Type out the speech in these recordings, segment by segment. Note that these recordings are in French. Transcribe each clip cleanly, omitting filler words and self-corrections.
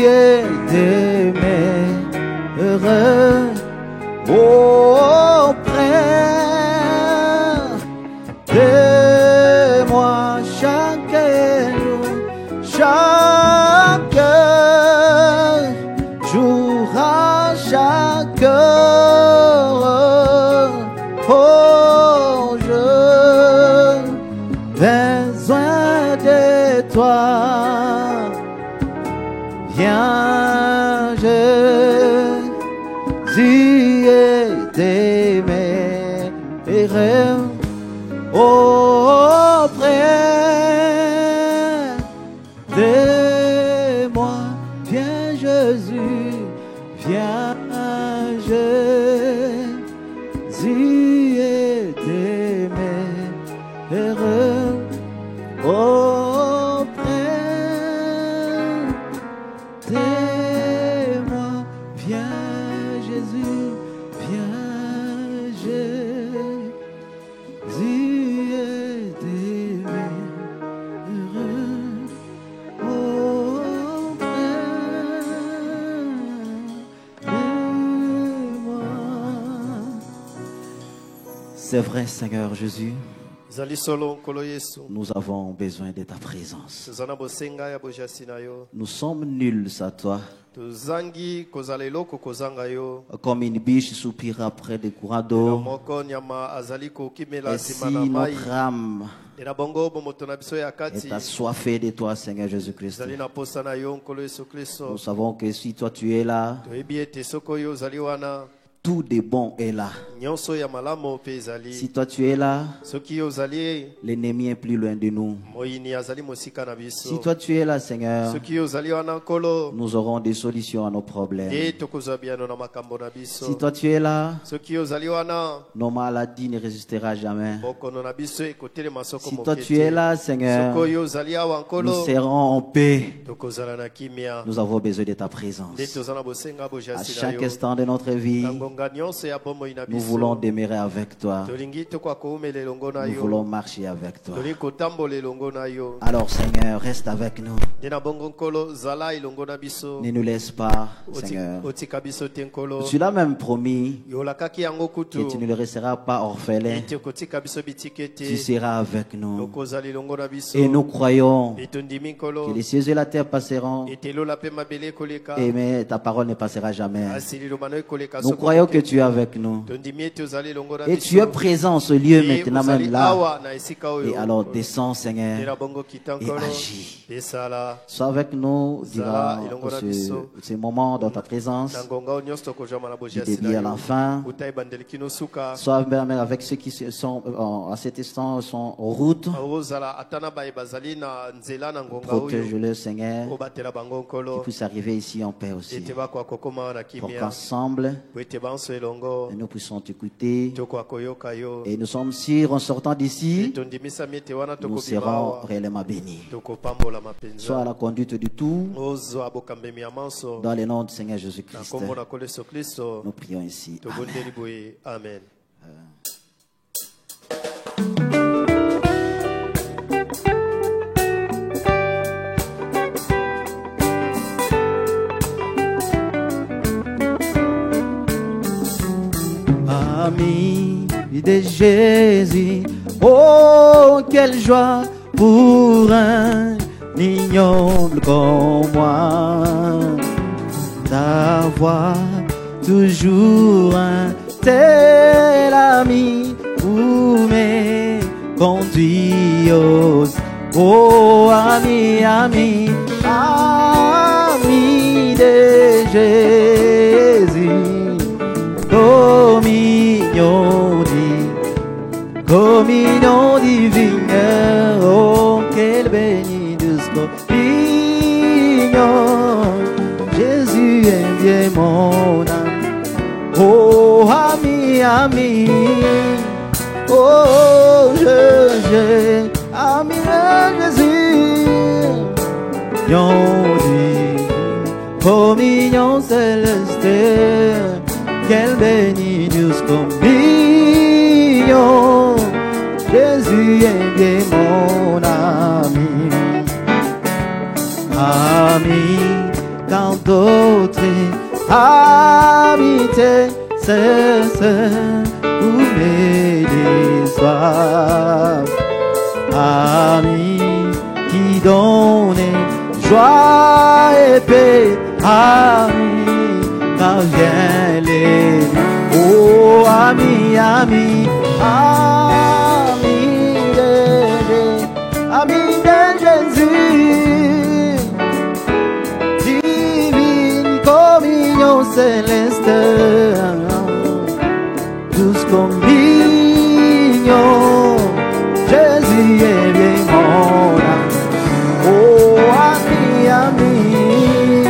es aimé, heureux auprès de moi chaque jour, à chaque heure. Oh, j'ai besoin de toi. Viens, Jésus est aimé, heureux auprès de moi. Viens, Jésus, viens, Jésus est aimé, heureux auprès de moi. Viens, Jésus, viens, Jésus est aimé, heureux auprès de moi. C'est vrai, Seigneur Jésus, nous avons besoin de ta présence. Nous sommes nuls à toi. Comme une biche soupire après des courants d'eau, et si notre âme est assoiffée de toi, Seigneur Jésus-Christ, nous savons que si toi tu es là, tout de bon est là. Si toi tu es là, l'ennemi est plus loin de nous. Si toi tu es là, Seigneur, nous aurons des solutions à nos problèmes. Si toi tu es là, nos maladies ne résisteront jamais. Si toi tu es là, Seigneur, nous serons en paix. Nous avons besoin de ta présence. À chaque instant de notre vie, nous voulons demeurer avec toi. Nous voulons marcher avec toi. Alors, Seigneur, reste avec nous. Ne nous laisse pas, Seigneur. Tu l'as même promis que tu ne le laisseras pas orphelin. Tu seras avec nous. Et nous croyons que les cieux et la terre passeront, mais ta parole ne passera jamais. Nous croyons que tu es avec nous. Et tu es présent en ce lieu maintenant, même là. Et alors descends, Seigneur, et agis. Sois avec nous durant ce moment dans ta présence. Du début à la fin. Sois même avec ceux qui sont à cet instant sont en route. Protège-le, Seigneur, qu'ils puissent arriver ici en paix aussi. Pour qu'ensemble, nous puissions t'écouter. Et nous sommes sûrs, en sortant d'ici, nous serons réellement bénis. Sois à la conduite du tout. Dans le nom du Seigneur Jésus-Christ, nous prions ici. Amen. Ami de Jésus, oh quelle joie pour un ignoble comme moi d'avoir toujours un tel ami pour me conduire. Oh ami, ami, ami de Jésus, communion divine, oh quelle bénédiction, Jésus est bien mon âme, oh ami, ami, oh je, ami Jésus, communion céleste, quelle bénédiction, Jésus est bien mon ami, ami quand d'autres habitaient, c'est où mes déçoivent. Amis qui donnent joie et paix, amis, quand vient les oh, amis, amis, amis de Jésus, divine communion céleste, tous communion, Jésus est bien mon âme. Oh, amis, amis,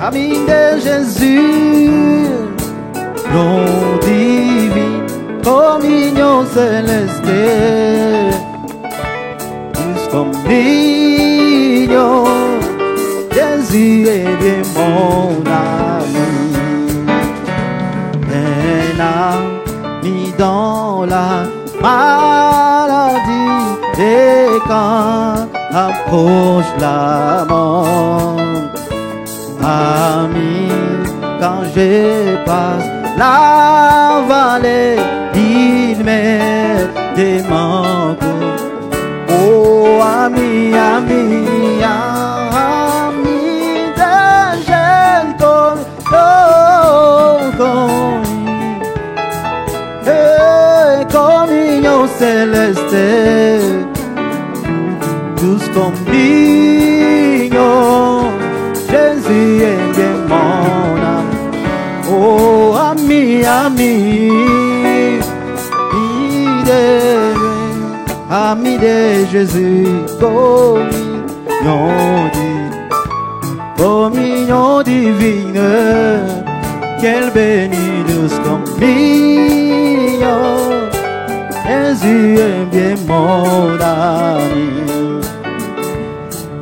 amis de Jésus, nom divine, communion céleste, plus communion, Jésus est bien mon ami. Un ami dans la maladie, et quand approche la mort, ami, quand je passe la vallée, il met des manques. Oh, ami, ami, ami d'angèle communion céleste, tous communion, Jésus est bien mon âme. Oh, ami, ami, ami de Jésus, communion divine, quelle bénie douce communion, Jésus est bien mon ami.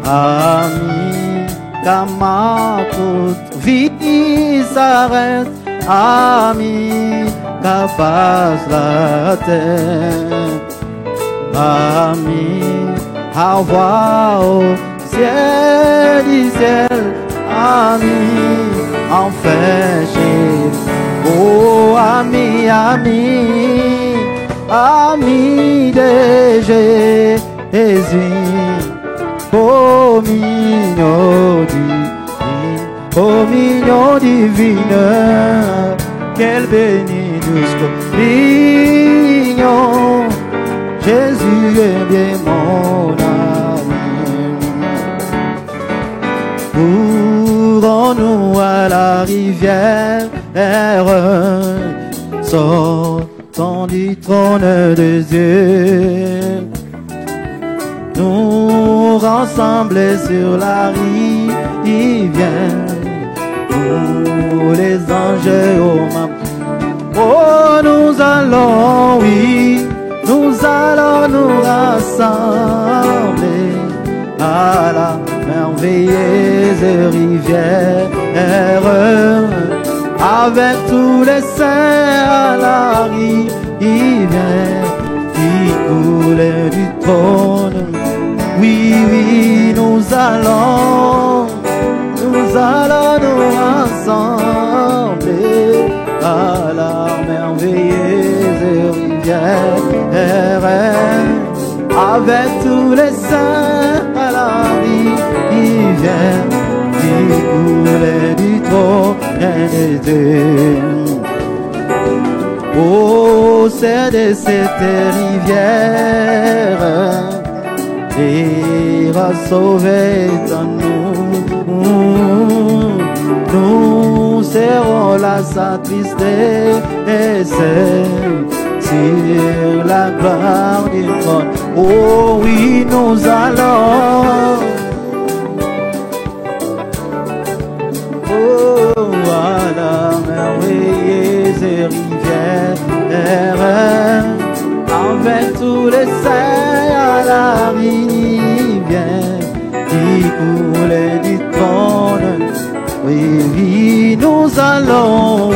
Ami, quand ma toute vie s'arrête, ami, quand passe la terre, ami, à voir au ciel du ciel, ami, enfin chez oh, ami, ami, ami de Jésus, communion divine, quelle bénie douce communion, Jésus est bien mon ami. Courons-nous à la rivière, sortons du trône de Dieu, nous rassembler sur la rivière, nous les anges au même. Oh, nous allons, oui, nous allons nous rassembler à la merveilleuse rivière, avec tous les saints à la rivière qui coule du trône. Oui, oui, nous allons nous rassembler à la merveilleuse rivière, avec tous les saints à la rivière qui coule du trône de Dieu. Oh, c'est de cette rivière et va sauver en nous serrons là sa tristesse sur la gloire du trône. Oh oui, nous allons, oh à la merveilleuse rivière, avec tous les saints à la rivière qui coule du trône. Oui, oui, nous allons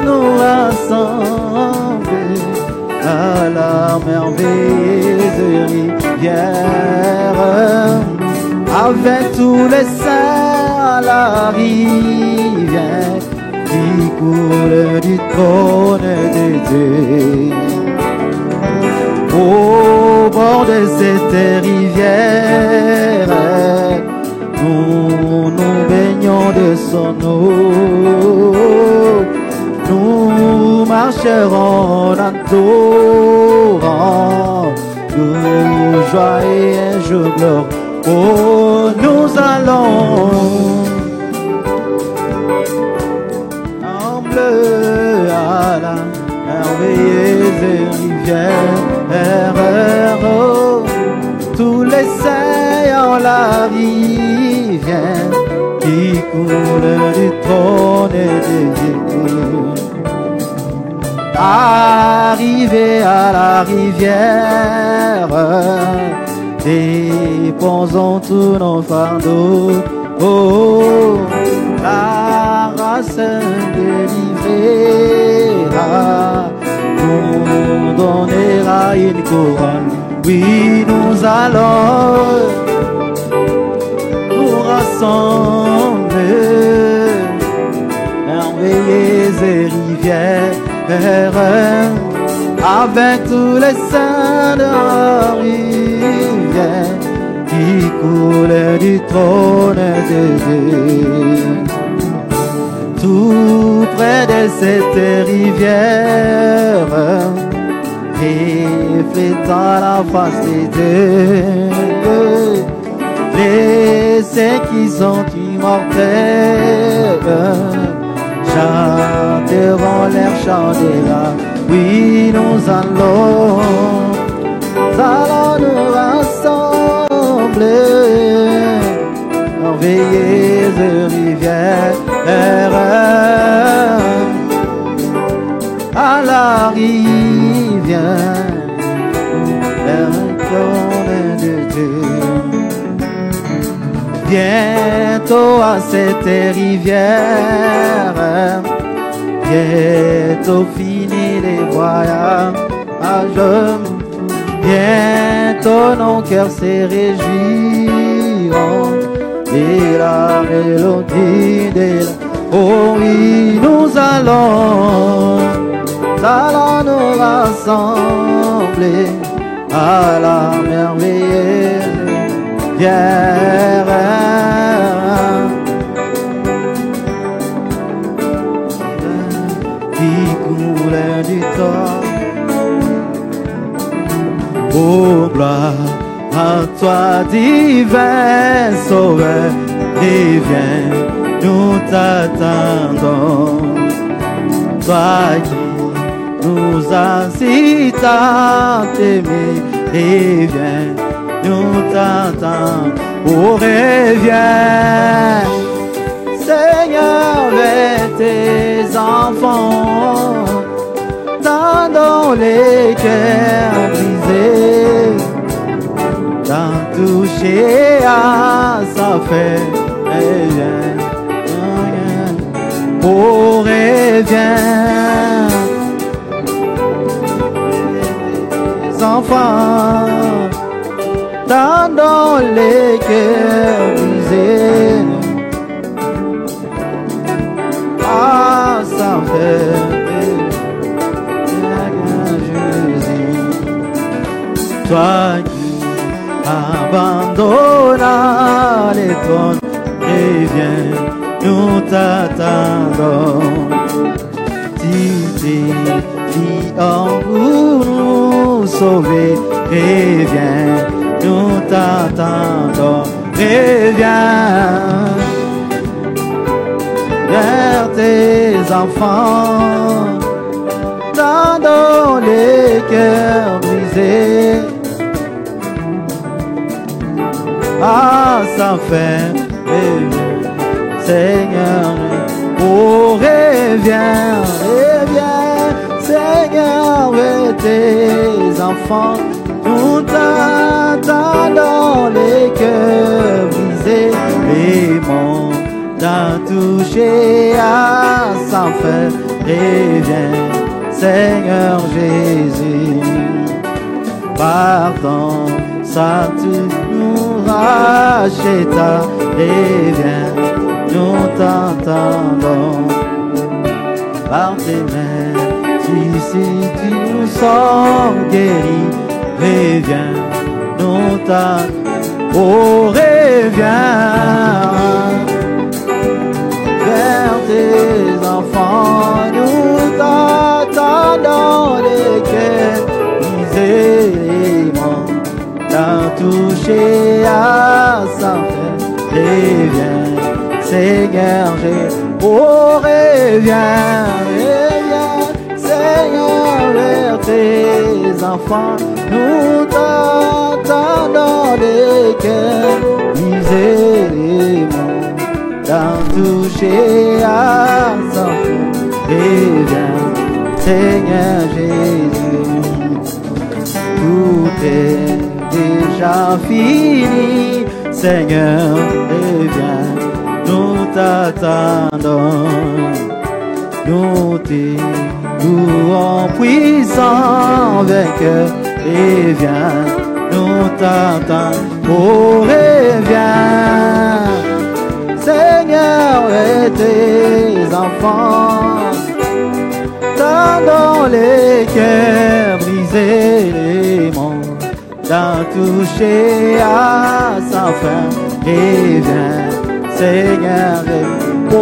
nous rassembler à la merveilleuse rivière, avec tous les saints à la rivière qui coule du trône de Dieu. Au bord de cette rivière, nous nous baignons de son eau. Nous marcherons en torrent, nous joie et un jour gloire. Oh, nous allons en bleu à la merveilleuse rivière. Oh, tous les saints en la rivière qui coule du trône de Dieu. Arrivé à la rivière, déposons tous nos fardeaux. Oh, la race délivrera, nous donnera une couronne. Oui, nous allons nous rassembler, merveilleuses rivières, avec tous les saints de la rivière qui coulent du trône de Dieu. Tout près de cette rivière, reflétant la face de Dieu, les saints qui sont immortels chanteront leur chant de la. Oui, nous allons nous rassembler, merveilleuse rivière, à la rivière, de Dieu. Bientôt à cette rivière, bientôt fini les voyages, bientôt nos cœurs se réjouiront de la mélodie de la. Oh oui, nous allons nous rassembler à la merveilleuse rivière qui coule du temps. Oh, gloire à toi, divin Sauveur, et viens, nous t'attendons. Toi qui nous as si tant aimés, et viens, nous t'attendons. Oh, reviens, Seigneur, vers tes enfants, dans les cœurs brisés, t'as touché à sa fête. Oh, reviens, les enfants, dans les cœurs brisés, à sa fête. Toi qui abandonnes les trônes, reviens, nous t'attendons. Tu t'es mis en pour nous sauver, reviens, nous t'attendons. Reviens vers tes enfants, dans les cœurs brisés. Ah, ça fait Seigneur, oh, reviens, reviens, Seigneur, vers tes enfants, nous t'attendons les cœurs brisés, les mondes t'ont touché à sa fin, reviens, Seigneur Jésus, pardon, ça tu nous rassures. Racheta, reviens, nous t'entendons. Par tes mains, si tu nous sommes guéris, reviens, nous t'entendons. Oh, reviens vers tes enfants, nous t'attendons les cœurs iséléments, t'as touché à sa fin. Reviens, Seigneur, oh, reviens, reviens, Seigneur, vers tes enfants, nous t'attendons les cœurs iséléments, t'as touché à sa fin. Reviens, Seigneur Jésus, tout est déjà fini, Seigneur, reviens, nous t'attendons, nous te louons puissant vainqueur, reviens, nous t'attendons, oh, reviens, Seigneur, et tes enfants, dans les cœurs brisés, les mondes, t'as touché à sa fin. Reviens, Seigneur, oh,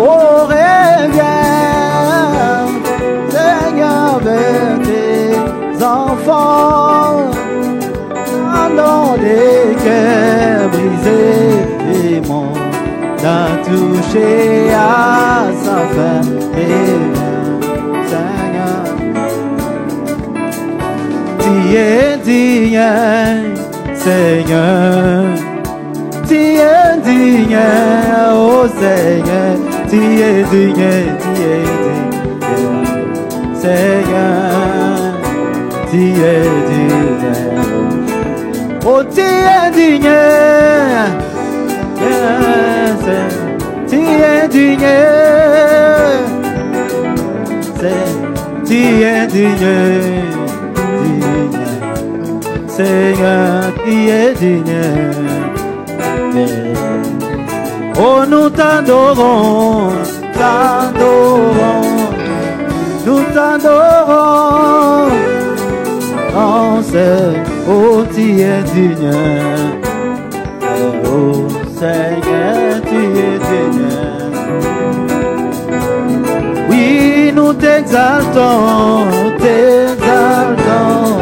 reviens, Seigneur, vers tes enfants, dans les cœurs brisés, les mondes, t'as touché à sa fin. Reviens, tu es digne, Seigneur, tu es digne, oh Seigneur, tu es digne, Seigneur, tu es digne, oh tu es digne, tu es digne, tu es digne. Seigneur, qui est digne. Oh, nous t'adorons, nous t'adorons. Oh, tu es digne. Oh, Seigneur, tu es digne. Oui, nous t'exaltons, nous t'exaltons.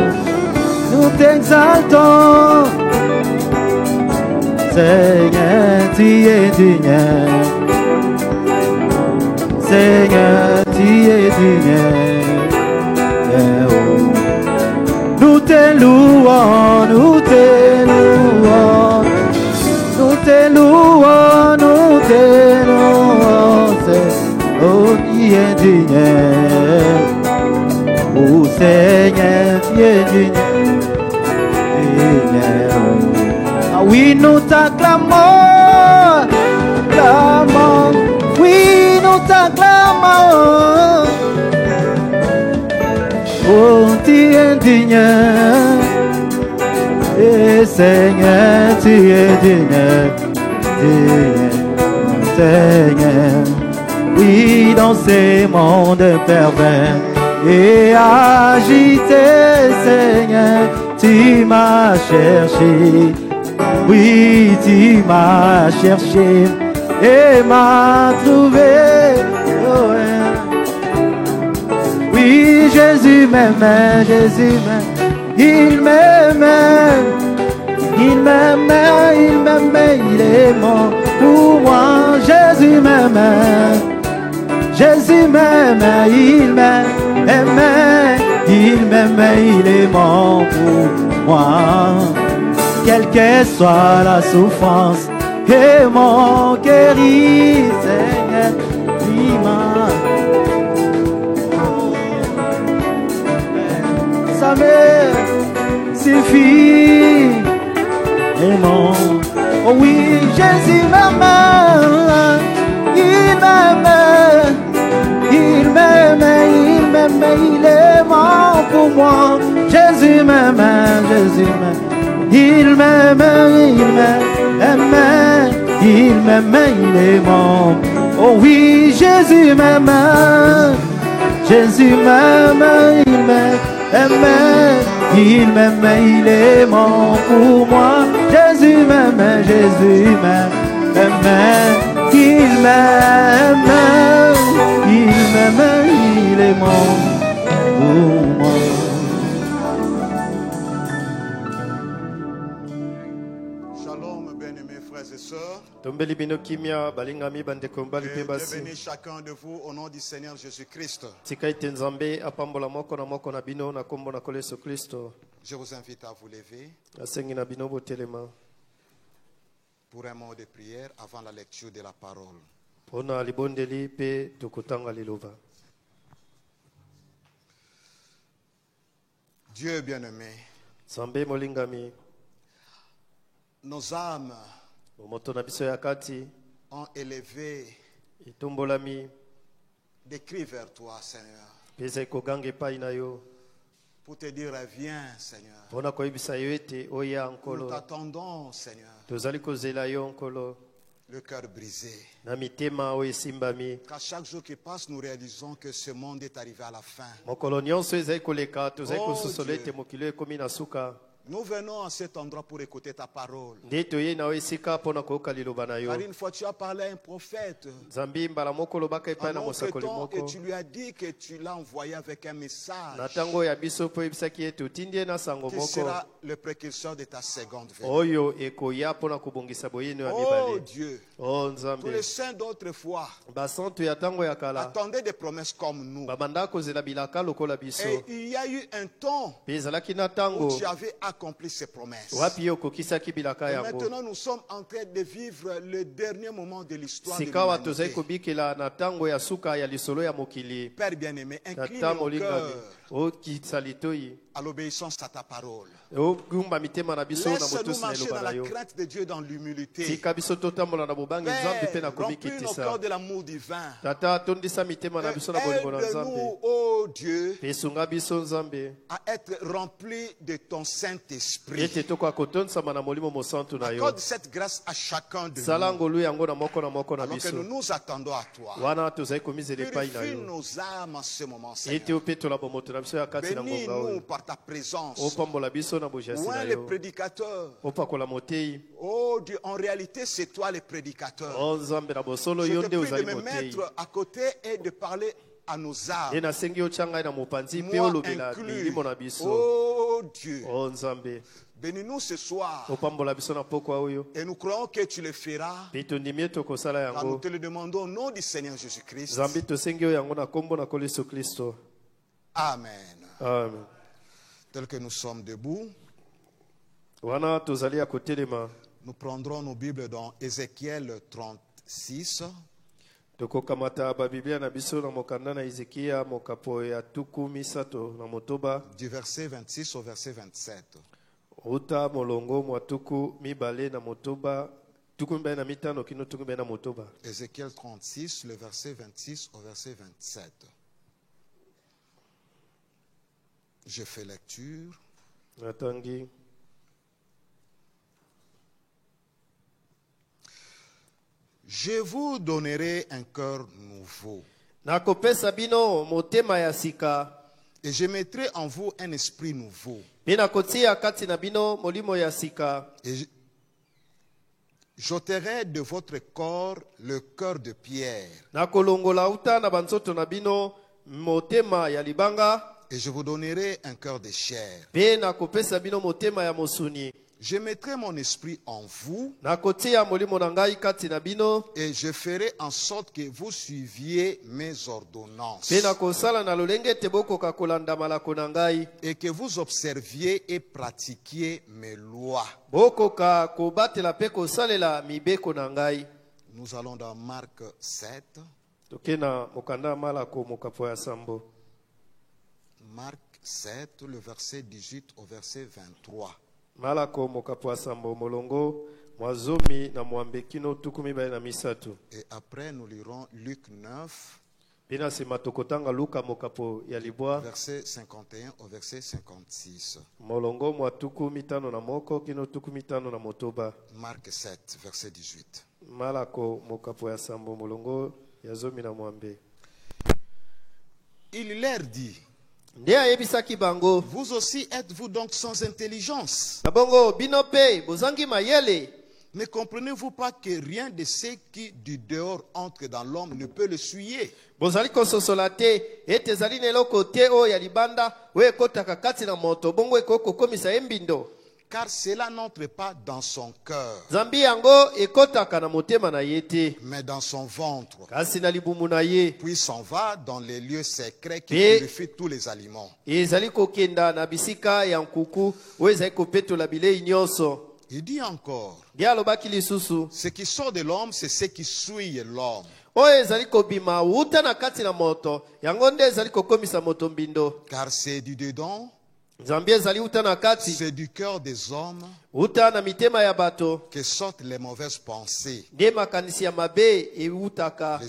Nous t'exaltons, Seigneur, tu es digne, Seigneur, tu es digne, nous te louons, nous te louons, nous te louons, nous te louons, oh, tu es digne, oh Seigneur, tu es digne. Ah oui, nous t'acclamons, clamons, oui, nous t'acclamons. Oh, tu es digne, et Seigneur, tu es digne, Seigneur. Oui, dans ces mondes pervers et agités, Seigneur, tu m'as cherché, oui, tu m'as cherché et m'as trouvé. Oh, oui, Jésus m'aimait, Jésus m'aimait, il m'aimait, il m'aimait, il m'aimait, il est mort pour moi. Jésus m'aimait, Jésus m'aimait, il m'aimait. Il m'aimait, il est mort pour moi. Quelle que soit la souffrance, et mon guéri, Seigneur, il m'a. Ça me suffit. Et mon, oh oui, Jésus m'aime, il m'aime, il m'aime, il m'aime, il est mort pour moi. Jésus m'aime, Jésus m'aime, il m'aime, il m'aime. il m'aime, il est mon. Oh oui, Jésus m'aime, Jésus m'aime, il m'aime, il m'aime, il est mon pour moi. Jésus m'aime, Jésus m'aime, il m'aime, il est mon pour moi. Bienvenue chacun de vous au nom du Seigneur Jésus-Christ. Je vous invite à vous lever pour un mot de prière avant la lecture de la parole. Dieu bien-aimé, nos âmes ont élevé des cris vers toi, Seigneur, pour te dire viens, Seigneur. Nous t'attendons, Seigneur, le cœur brisé. Qu'à chaque jour qui passe, nous réalisons que ce monde est arrivé à la fin. Nous venons à cet endroit pour écouter ta parole. Car une fois tu as parlé à un prophète en notre temps, et tu lui as dit que tu l'as envoyé avec un message qui sera le précurseur de ta seconde venue. Oh Dieu, tous les saints d'autrefois attendaient des promesses comme nous. Et il y a eu un temps où tu avais accompli ses promesses. Et maintenant nous sommes en train de vivre le dernier moment de l'histoire de l'humanité. Père bien-aimé, incline mon cœur à l'obéissance à ta parole. Laisse-nous marcher dans la crainte de Dieu, dans l'humilité. Père, remplis nos cœurs de l'amour divin. Aide-nous, oh Dieu, à être remplis de ton Saint-Esprit. Accorde cette grâce à chacun de nous. Alors que nous nous attendons à toi. Purifie nos âmes en ce moment, Seigneur. Bénis-nous par ta présence. Loin les prédicateurs. Oh Dieu, en réalité, c'est toi le prédicateur. Je te prie de me mettre à côté et de parler à nos âmes. Moi inclus. Oh Dieu. Bénis-nous ce soir. Et nous croyons que tu le feras. Car nous te le demandons au nom du Seigneur Jésus-Christ. Amen. Amen. Tel que nous sommes debout, nous prendrons nos Bibles dans Ézéchiel 36. Du verset 26 au verset 27. Ézéchiel 36, le verset 26 au verset 27. Je fais lecture. Je vous donnerai un cœur nouveau. Et je mettrai en vous un esprit nouveau. Et j'ôterai de votre corps le cœur de pierre. Et je vous donnerai un cœur de chair. Je mettrai mon esprit en vous. Et je ferai en sorte que vous suiviez mes ordonnances. Et que vous observiez et pratiquiez mes lois. Nous allons dans Marc 7. Marc 7, le verset 18 au verset 23. Et après nous lirons Luc 9 Verset 51 au verset 56. Marc 7, verset 18. Il leur dit: vous aussi êtes-vous donc sans intelligence? Ne comprenez-vous pas que rien de ce qui du dehors entre dans l'homme ne peut le souiller? Car cela n'entre pas dans son cœur, mais dans son ventre, puis s'en va dans les lieux secrets qui purifient tous les aliments. Il dit encore: ce qui sort de l'homme, c'est ce qui souille l'homme. Car c'est du dedans, c'est du cœur des hommes que sortent les mauvaises pensées, les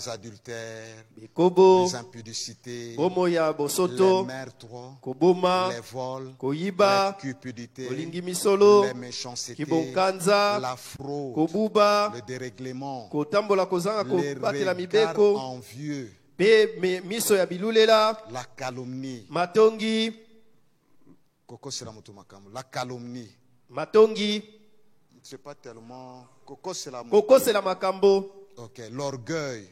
adultères, les impudicités, les meurtres, les vols, la cupidité, les méchancetés, l'affront, le dérèglement, les regards envieux, la calomnie. La calomnie. Matongi. C'est pas tellement. Koko c'est la makambo. Ok. L'orgueil.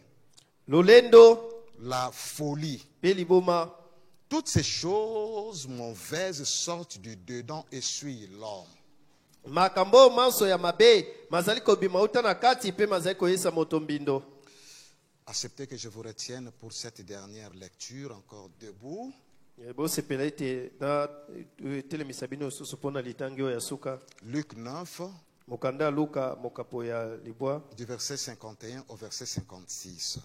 Lolendo. La folie. Peliboma. Toutes ces choses mauvaises sortent du dedans et suivent l'homme. Makambo manso ya mabe. Mazaliko bimauta na kati pe mazaliko yesa motombindo. Acceptez que je vous retienne pour cette dernière lecture encore debout. Luc 9, du verset 51 au verset 56.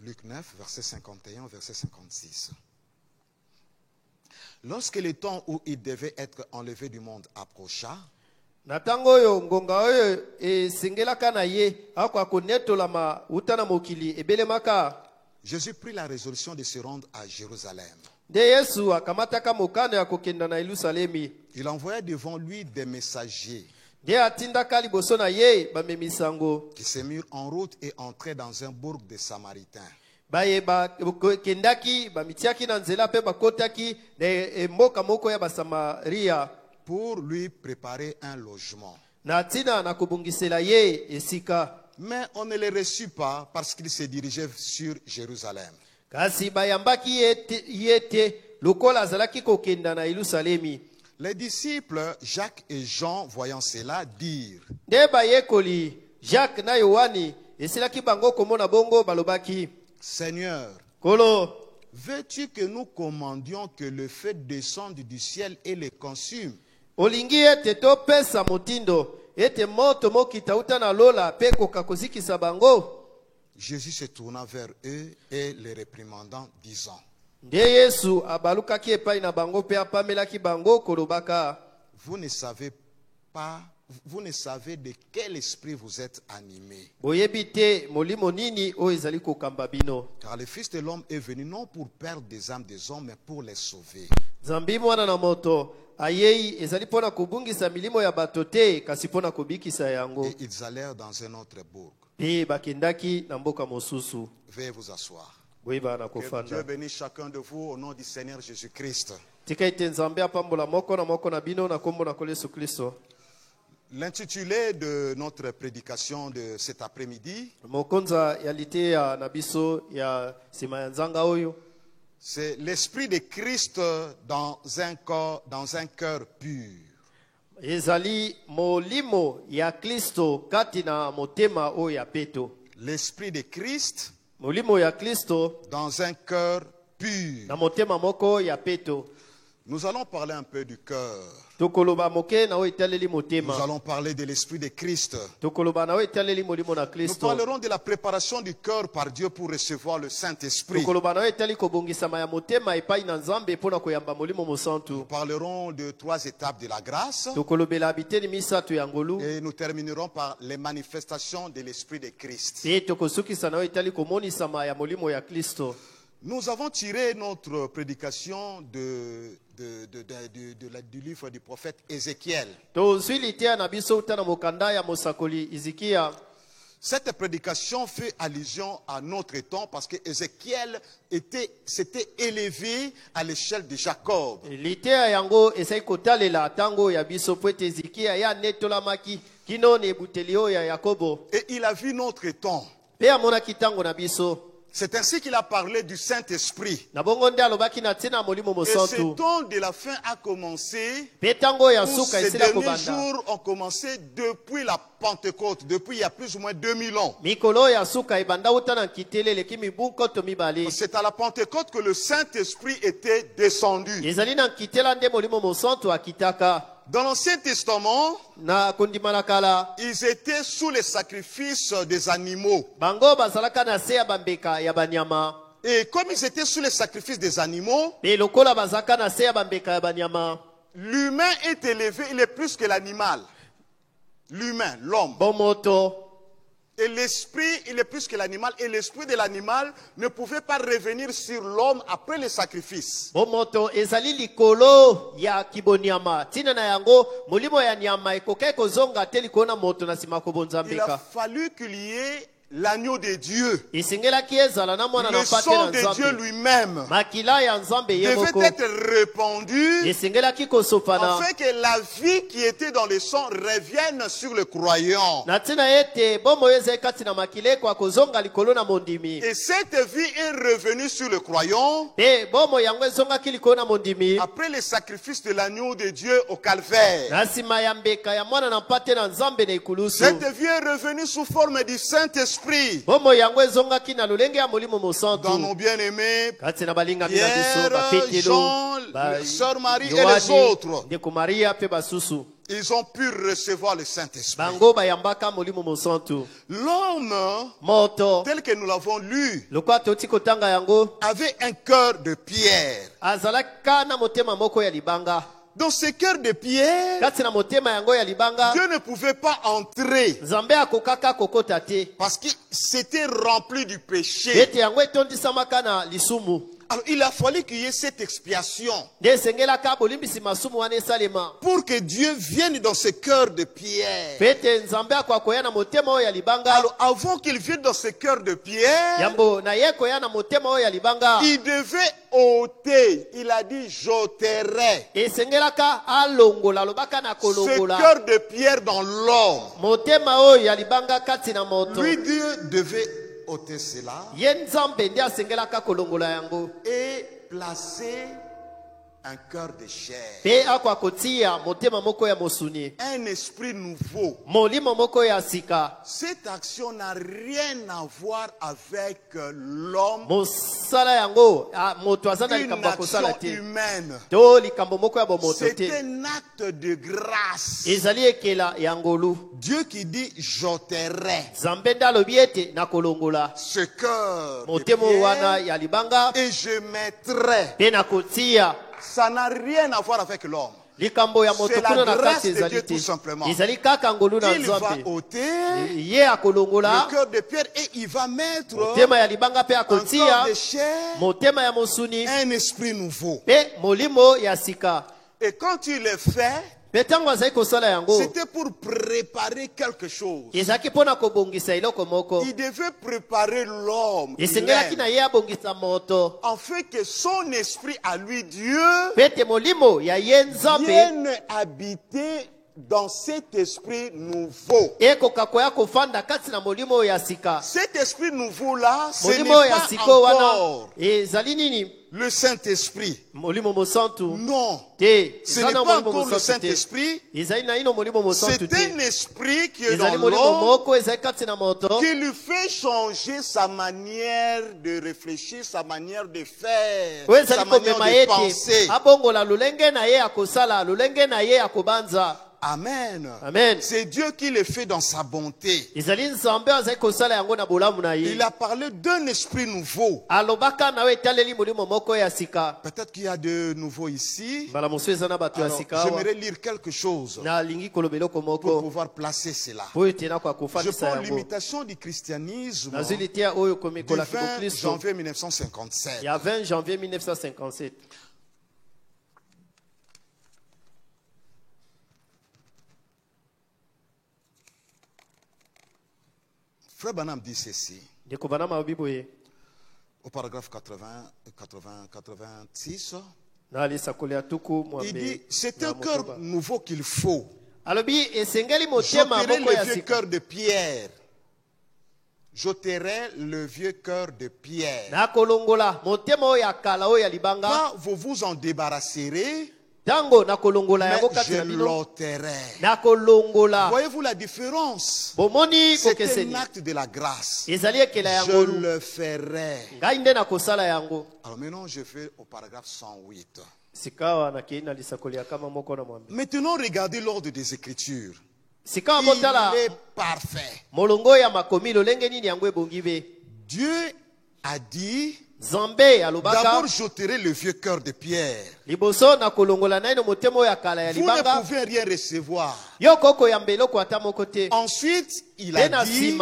Luc 9, verset 51 au verset 56. Lorsque le temps où il devait être enlevé du monde approcha, Jésus prit la résolution de se rendre à Jérusalem. Il envoya devant lui des messagers qui se mirent en route et entraient dans un bourg des Samaritains. Pour lui préparer un logement. Mais on ne les reçut pas parce qu'ils se dirigeaient sur Jérusalem. Les disciples Jacques et Jean, voyant cela, dirent: Seigneur, veux-tu que nous commandions que le feu descende du ciel et les consume? Jésus se tourna vers eux et les réprimandant, disant: vous ne savez pas, vous ne savez de quel esprit vous êtes animés. Car le Fils de l'homme est venu non pour perdre des âmes des hommes, mais pour les sauver. Et ils allèrent dans un autre bourg. Veuillez vous asseoir. Que Dieu bénisse chacun de vous au nom du Seigneur Jésus-Christ. L'intitulé de notre prédication de cet après-midi, c'est l'esprit de Christ dans un cœur pur. L'esprit de Christ dans un cœur pur. Nous allons parler un peu du cœur. Nous allons parler de l'esprit de Christ. Nous parlerons de la préparation du cœur par Dieu pour recevoir le Saint-Esprit. Nous parlerons de 3 étapes de la grâce. Et nous terminerons par les manifestations de l'esprit de Christ. Nous avons tiré notre prédication du livre du prophète Ézéchiel. Cette prédication fait allusion à notre temps parce que Ézéchiel s'était élevé à l'échelle de Jacob. Et il a vu notre temps. C'est ainsi qu'il a parlé du Saint-Esprit. Et ce temps de la fin a commencé, ces derniers jours ont commencé depuis la Pentecôte, depuis il y a plus ou moins 2000 ans. C'est à la Pentecôte que le Saint-Esprit était descendu. Dans l'Ancien Testament, ils étaient sous les sacrifices des animaux. Et comme ils étaient sous les sacrifices des animaux, l'humain est élevé, il est plus que l'animal. L'humain, l'homme. Et l'esprit, il est plus que l'animal. Et l'esprit de l'animal ne pouvait pas revenir sur l'homme après le sacrifice. Il a fallu qu'il y ait l'agneau de Dieu. Le sang de Dieu lui-même devait être répandu afin que la vie qui était dans le sang revienne sur le croyant. Et cette vie est revenue sur le croyant après le sacrifice de l'agneau de Dieu au calvaire. Cette vie est revenue sous forme du Saint-Esprit. Dans nos bien-aimés, Pierre, Jean, Sœur Marie et les autres, ils ont pu recevoir le Saint-Esprit. L'homme, tel que nous l'avons lu, avait un cœur de pierre. Dans ce cœur de pierre, Dieu ne pouvait pas entrer parce qu'il s'était rempli du péché. Alors il a fallu qu'il y ait cette expiation pour que Dieu vienne dans ce cœur de pierre. Alors avant qu'il vienne dans ce cœur de pierre, il devait ôter. Il a dit j'ôterai ce cœur de pierre dans l'homme. Lui, Dieu devait ôter cela et placer un cœur de chair, un esprit nouveau. Cette action n'a rien à voir avec l'homme, une action humaine. C'est un acte de grâce. Dieu qui dit j'ôterai ce cœur de pierre et je mettrai. Ça n'a rien à voir avec l'homme. C'est la grâce de Dieu tout simplement. Il va ôter le cœur de pierre et il va mettre un cœur de chair, un esprit nouveau. Et quand il le fait, c'était pour préparer quelque chose. Il devait préparer l'homme afin que son esprit à lui, Dieu, vienne habiter dans cet esprit nouveau. Cet esprit nouveau-là, ce n'est pas encore le Saint-Esprit. Non, ce n'est pas encore le Saint-Esprit. C'est un esprit qui est dans l'homme, qui lui fait changer sa manière de réfléchir, sa manière de faire, sa manière de penser. Amen. Amen. C'est Dieu qui le fait dans sa bonté. Il a parlé d'un esprit nouveau. Peut-être qu'il y a de nouveaux ici. Alors, j'aimerais lire quelque chose pour pouvoir placer cela. Je prends l'imitation du christianisme du 20 janvier 1957. Il y a 20 janvier 1957. Frère Branham dit ceci, au paragraphe 86, il dit, c'est un cœur nouveau qu'il faut. J'ôterai le vieux cœur de pierre. J'ôterai le vieux cœur de pierre. Pas vous vous en débarrasserez, mais je l'ôterai. Voyez-vous la différence? C'est un acte de la grâce. Je le ferai. Alors maintenant, je vais au paragraphe 108. Maintenant, regardez l'ordre des Écritures. Il est parfait. Dieu a dit, d'abord j'ôterai le vieux cœur de pierre. Vous ne pouvez rien recevoir. Ensuite, il a dit,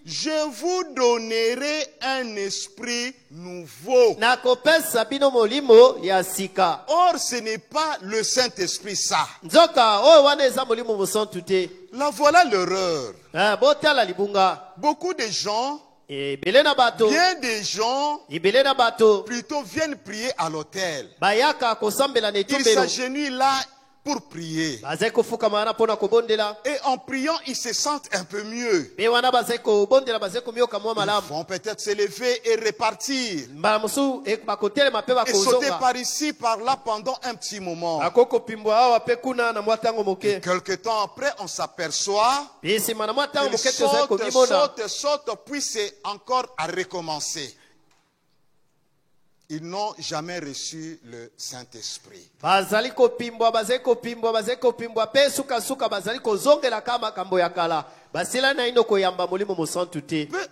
je vous donnerai un esprit nouveau. Or, ce n'est pas le Saint-Esprit ça. Là, voilà l'erreur. Beaucoup de gens, bien des gens, plutôt viennent prier à l'autel. Ils s'agenouillent là pour prier. Et en priant, ils se sentent un peu mieux. Ils vont peut-être s'élever et repartir. Et sauter par ici, par là pendant un petit moment. Et quelque temps après, on s'aperçoit qu'ils sautent, puis c'est encore à recommencer. Ils n'ont jamais reçu le Saint-Esprit. Peu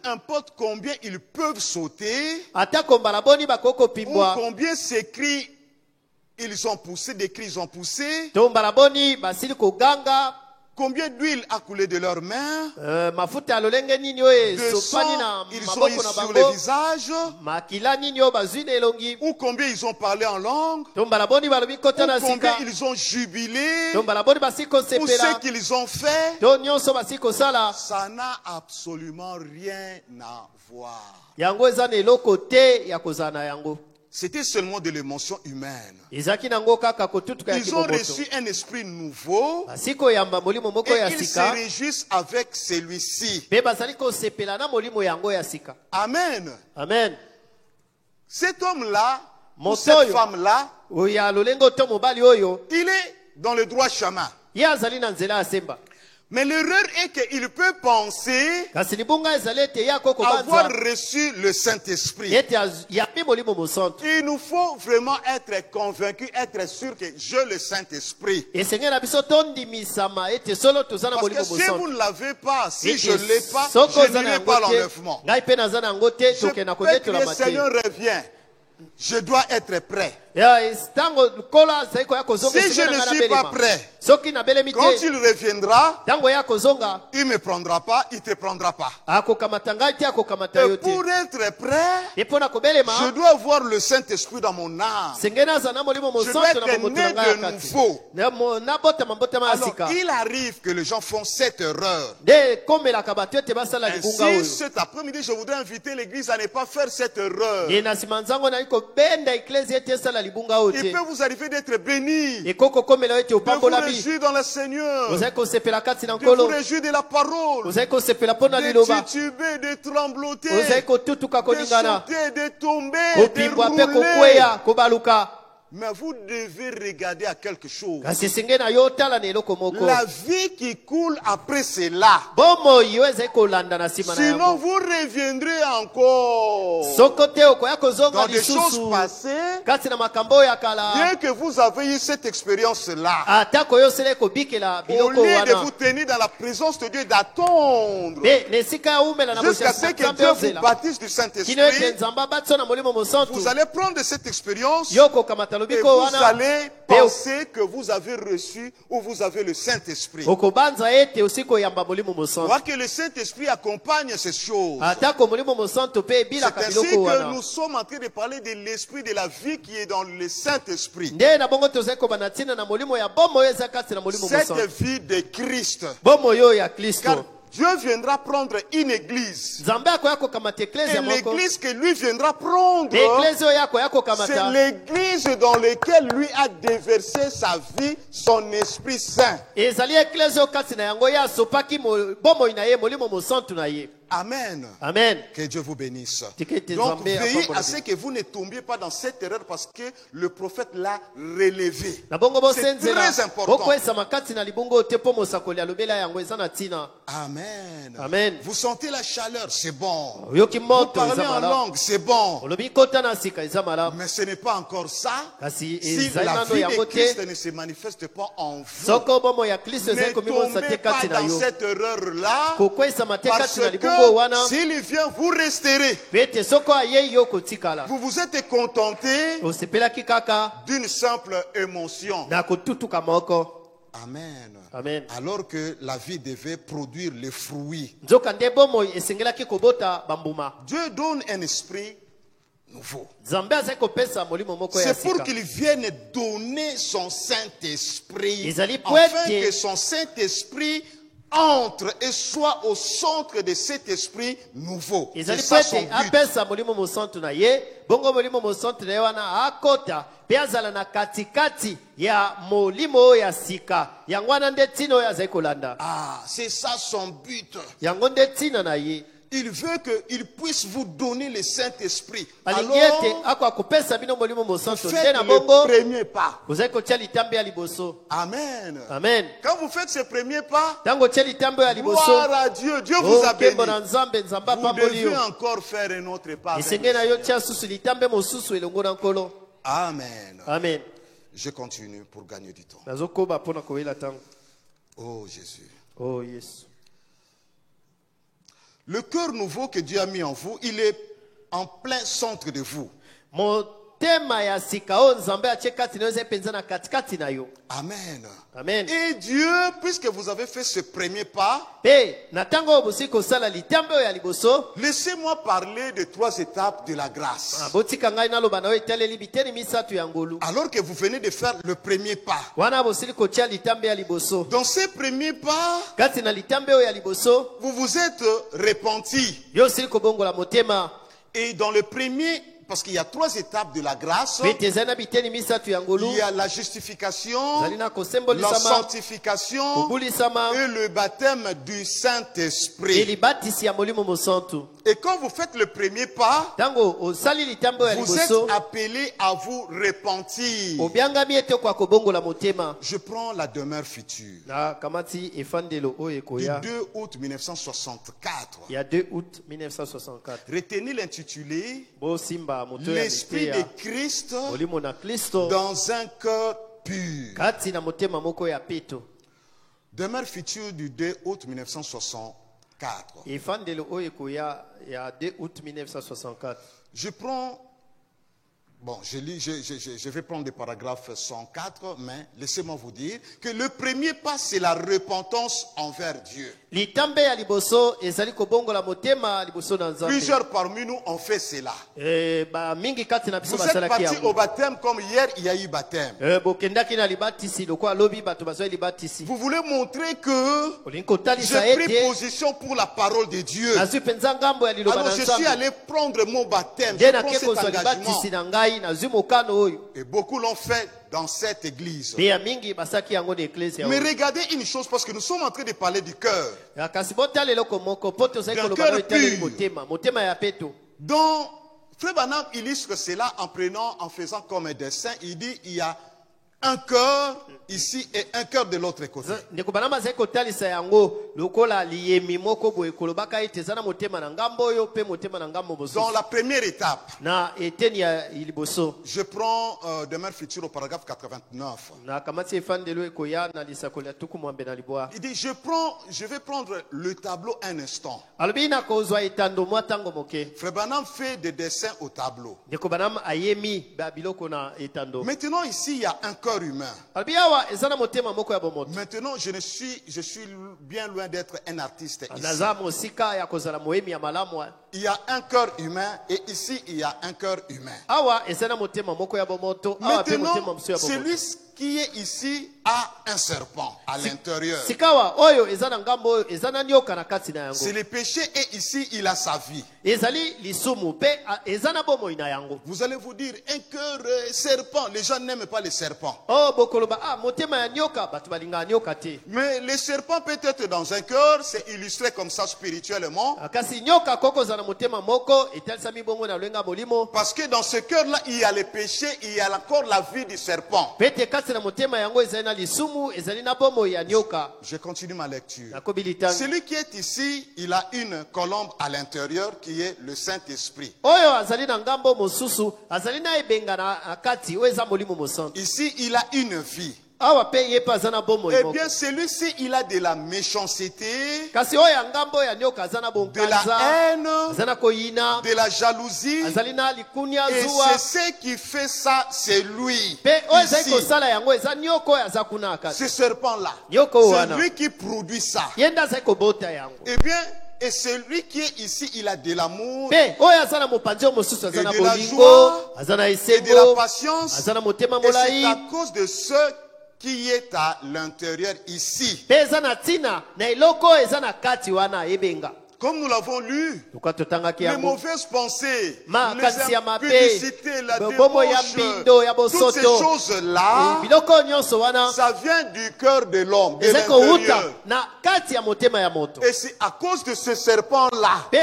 importe combien ils peuvent sauter, ou combien d'écrits ils ont poussé, combien d'huile a coulé de leurs mains, de sang ils ont eu sur le visage, ou combien ils ont parlé en langue, ou combien ils ont jubilé, ou ce qu'ils ont fait, ça n'a absolument rien à voir. C'était seulement de l'émotion humaine. Ils ont reçu un esprit nouveau et ils se réjouissent avec celui-ci. Amen. Amen. Cet homme-là, ou cette femme-là, il est dans le droit chemin. Mais l'erreur est qu'il peut penser avoir reçu le Saint-Esprit. Il nous faut vraiment être convaincus, être sûr que j'ai le Saint-Esprit. Parce que si vous ne l'avez pas, si je ne l'ai pas, je n'irai pas l'enlèvement. Je peux crier, Seigneur, reviens. Je dois être prêt. Si je ne suis pas prêt, quand il reviendra, il ne me prendra pas, il ne te prendra pas. Et pour être prêt, je dois avoir le Saint-Esprit dans mon âme. Je dois être né de nouveau. Alors, il arrive que les gens font cette erreur. Ainsi, cet après-midi, je voudrais inviter l'Église à ne pas faire cette erreur. peut vous arriver d'être béni, de vous réjouir dans le Seigneur, de vous réjouir de la parole, de tituber, de trembloter, de sauter, de tomber, de rouler. Mais vous devez regarder à quelque chose. La vie qui coule après cela. Sinon vous reviendrez encore dans des choses passées. Bien que vous avez eu cette expérience-là, au lieu de vous tenir dans la présence de Dieu, d'attendre jusqu'à ce que Dieu vous baptise du Saint-Esprit, vous allez prendre cette expérience et vous allez penser que vous avez reçu ou vous avez le Saint-Esprit. Voir que le Saint-Esprit accompagne ces choses. C'est ainsi que nous sommes en train de parler de l'esprit de la vie qui est dans le Saint-Esprit. Cette vie de Christ. Car Dieu viendra prendre une église. Et l'église que lui viendra prendre, c'est l'église dans laquelle lui a déversé sa vie, son Esprit Saint. Amen. Amen. Que Dieu vous bénisse. Donc, veillez à ce que vous ne tombiez pas dans cette erreur parce que le prophète l'a relevé. C'est très important. Amen. Amen. Vous sentez la chaleur, c'est bon. Vous parlez en langue, c'est bon. Mais ce n'est pas encore ça. Si la vie de Christ ne se manifeste pas en vous, ne tombez pas dans cette erreur-là, parce que s'il vient, vous resterez. Vous vous êtes contenté d'une simple émotion. Amen. Amen. Alors que la vie devait produire les fruits. Dieu donne un esprit nouveau. C'est pour qu'il vienne donner son Saint-Esprit, afin que son Saint-Esprit entre et soit au centre de cet esprit nouveau. C'est ça son but. Ah, c'est ça son but. Il veut qu'il puisse vous donner le Saint-Esprit. Alors, faites le premier pas. Amen. Amen. Quand vous faites ce premier pas, gloire à Dieu. Dieu vous a béni. Vous devez encore faire un autre pas. Amen. Amen. Je continue pour gagner du temps. Oh Jésus. Oh yes. Le cœur nouveau que Dieu a mis en vous, il est en plein centre de vous. Amen. Amen. Et Dieu, puisque vous avez fait ce premier pas, laissez-moi parler de 3 étapes de la grâce. Alors que vous venez de faire le premier pas, dans ce premier pas, vous vous êtes repenti. Et dans le premier, parce qu'il y a 3 étapes de la grâce. Il y a la justification, la sanctification et le baptême du Saint-Esprit. Et quand vous faites le premier pas, vous êtes appelé à vous repentir. Je prends la demeure future. Du 2 août 1964. Il y a 2 août 1964. Retenez l'intitulé L'Esprit de Christ dans un cœur pur. Demeure future du 2 août 1964. Je prends, bon, je vais prendre des paragraphes 104, mais laissez-moi vous dire que le premier pas, c'est la repentance envers Dieu. Plusieurs parmi nous ont fait cela. Vous êtes partis au baptême comme hier, il y a eu baptême. Vous voulez montrer que j'ai pris position pour la parole de Dieu. Alors je suis allé prendre mon baptême. Je prends cet engagement. Et beaucoup l'ont fait dans cette église. Mais regardez une chose, parce que nous sommes en train de parler du cœur. D'un cœur pur. Donc, Frère Branham illustre cela en faisant comme un dessin. Il dit il y a un cœur ici et un cœur de l'autre côté. Dans la première étape, je prends Demeure future au paragraphe 89. Il dit je vais prendre le tableau un instant. Frère Branham fait des dessins au tableau. Maintenant ici il y a un cœur humain. Maintenant, je suis bien loin d'être un artiste ici. Il y a un cœur humain et ici il y a un cœur humain. Maintenant, celui qui est ici a un serpent à l'intérieur. C'est le péché et ici il a sa vie. Vous allez vous dire, un cœur serpent, les gens n'aiment pas les serpents. Mais les serpents peut être dans un cœur, c'est illustré comme ça spirituellement. Parce que dans ce cœur-là, il y a le péché, il y a encore la vie du serpent. Je continue ma lecture. Celui qui est ici, il a une colombe à l'intérieur qui est le Saint-Esprit. Ici, il a une vie. Eh bien, celui-ci, il a de la méchanceté, de la haine, de la jalousie. Et c'est ce qui fait ça, c'est lui. Ici. Ce serpent-là, c'est lui qui produit ça. Eh bien, et celui qui est ici, il a de l'amour, et de la joie, et de la patience. Et c'est à cause de ce qui est à l'intérieur ici. Comme nous l'avons lu, les mauvaises pensées, les impudités, la débauche, toutes ces choses-là, ça vient du cœur de l'homme, de l'intérieur. Et c'est à cause de ce serpent-là, de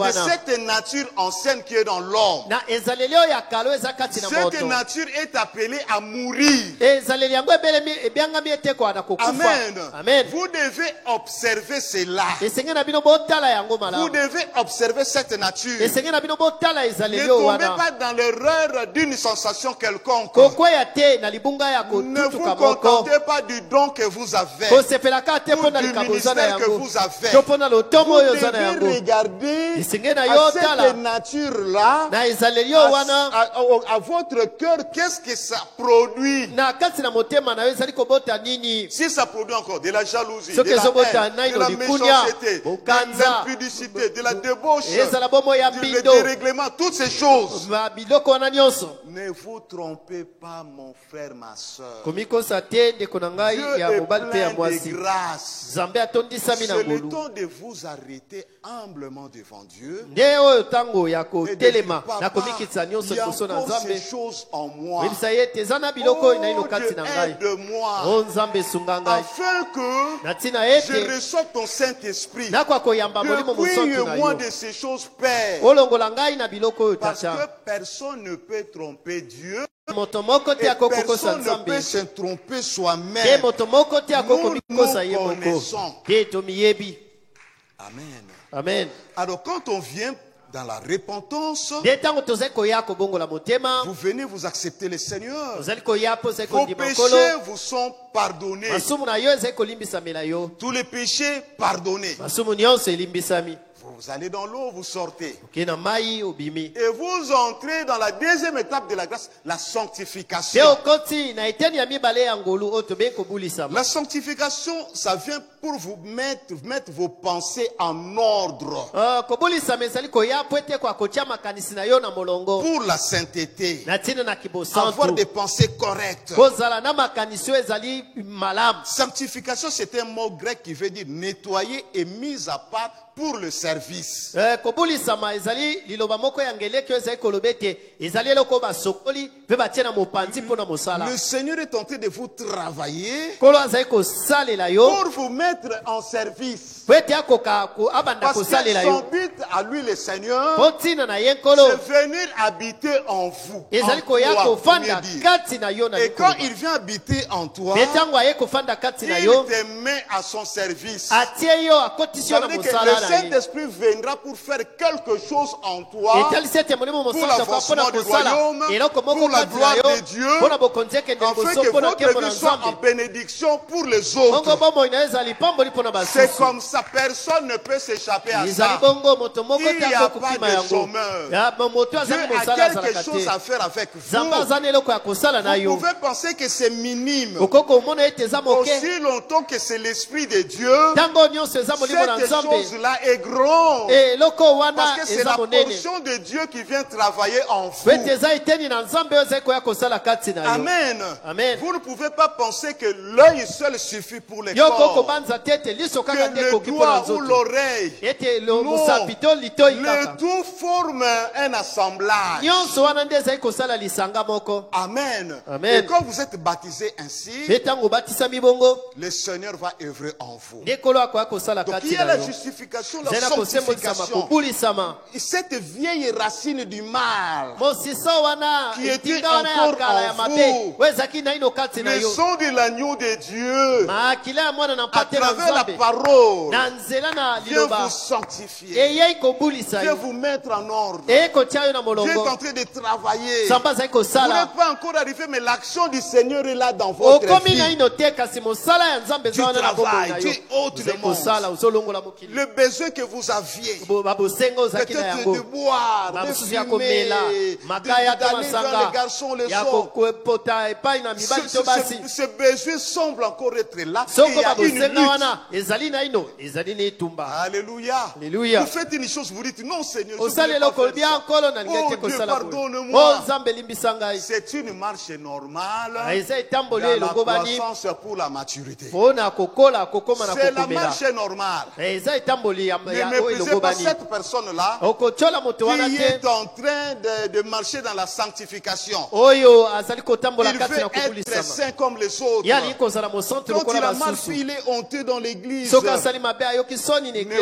cette nature ancienne qui est dans l'homme, cette nature est appelée à mourir. Amen. Vous devez observer cela. Vous devez observer cette nature. Ne tombez pas dans l'erreur d'une sensation quelconque. Ne vous contentez pas du don que vous avez, ou du ministère que vous avez. Vous devez regarder à cette nature-là, à votre cœur, qu'est-ce que ça produit. Si ça produit encore de la jalousie, de la haine, de la méchanceté, de l'impudicité, de la débauche, du dérèglement, toutes ces choses. Ne vous trompez pas, mon frère, ma soeur. Dieu est plein de grâce. C'est le temps de vous arrêter humblement devant Dieu. Et de dire, Papa, il y a encore ces choses en moi. Oh Dieu, aide-moi afin que je reçoive ton Saint-Esprit. Dépouille-moi de ces choses, Père. Parce que personne ne peut tromper Dieu. Et personne ne peut se tromper soi-même. Nous connaissons. Amen. Amen. Alors quand on vient dans la repentance, vous venez, vous acceptez le Seigneur. Vos péchés vous sont pardonnés. Tous les péchés pardonnés. Vous allez dans l'eau, vous sortez. Et vous entrez dans la deuxième étape de la grâce, la sanctification. La sanctification, ça vient pour vous mettre vos pensées en ordre. Pour la sainteté. Avoir des pensées correctes. Sanctification, c'est un mot grec qui veut dire nettoyer et mise à part pour le service. service. Le Seigneur est en train de vous travailler pour vous mettre en service. Parce que son but à lui, le Seigneur, c'est venir habiter en vous. Et quand il vient habiter en toi, il te met à son service. Ça veut dire que le Saint-Esprit viendra pour faire quelque chose en toi, pour l'avancement du royaume, pour la gloire de Dieu, afin que votre vie soit en bénédiction pour les autres. C'est comme ça, personne ne peut s'échapper à ça. Il n'y a pas de chômeur. Dieu a quelque chose à faire avec vous. Vous pouvez penser que c'est minime. Aussi longtemps que c'est l'Esprit de Dieu, cette chose-là est grande. Parce que c'est la portion de Dieu qui vient travailler en vous. Amen. Vous ne pouvez pas penser que l'œil seul suffit pour les corps. Que le doigt ou l'oreille. Non. Le tout forme un assemblage. Amen. Et quand vous êtes baptisé ainsi, le Seigneur va œuvrer en vous. Donc il y a la justification, la sanctification. Cette vieille racine du mal qui était encore en vous. Le sang de l'agneau de Dieu à travers la parole vient vous sanctifier, vient vous mettre en ordre. Dieu est en train de travailler. Vous n'êtes pas encore arrivé, mais l'action du Seigneur est là dans votre vie. Tu travailles, tu ôtes le monde. Le besoin que vous aviez, peut-être de boire, de fumer, d'aller vers les garçons le soir. Ce besoin semble encore être là. Et il y a une lutte. Alléluia. Vous faites une chose, vous dites non Seigneur, je ne voulais pas faire ça. Oh Dieu, pardonne-moi. C'est une marche normale dans la croissance pour la maturité. C'est la marche normale. Ne méprisez pas cette personne-là qui est en train de marcher dans la sanctification. Il veut être saint comme les autres. Quand il a mal fait, il est honteux dans l'église. Ne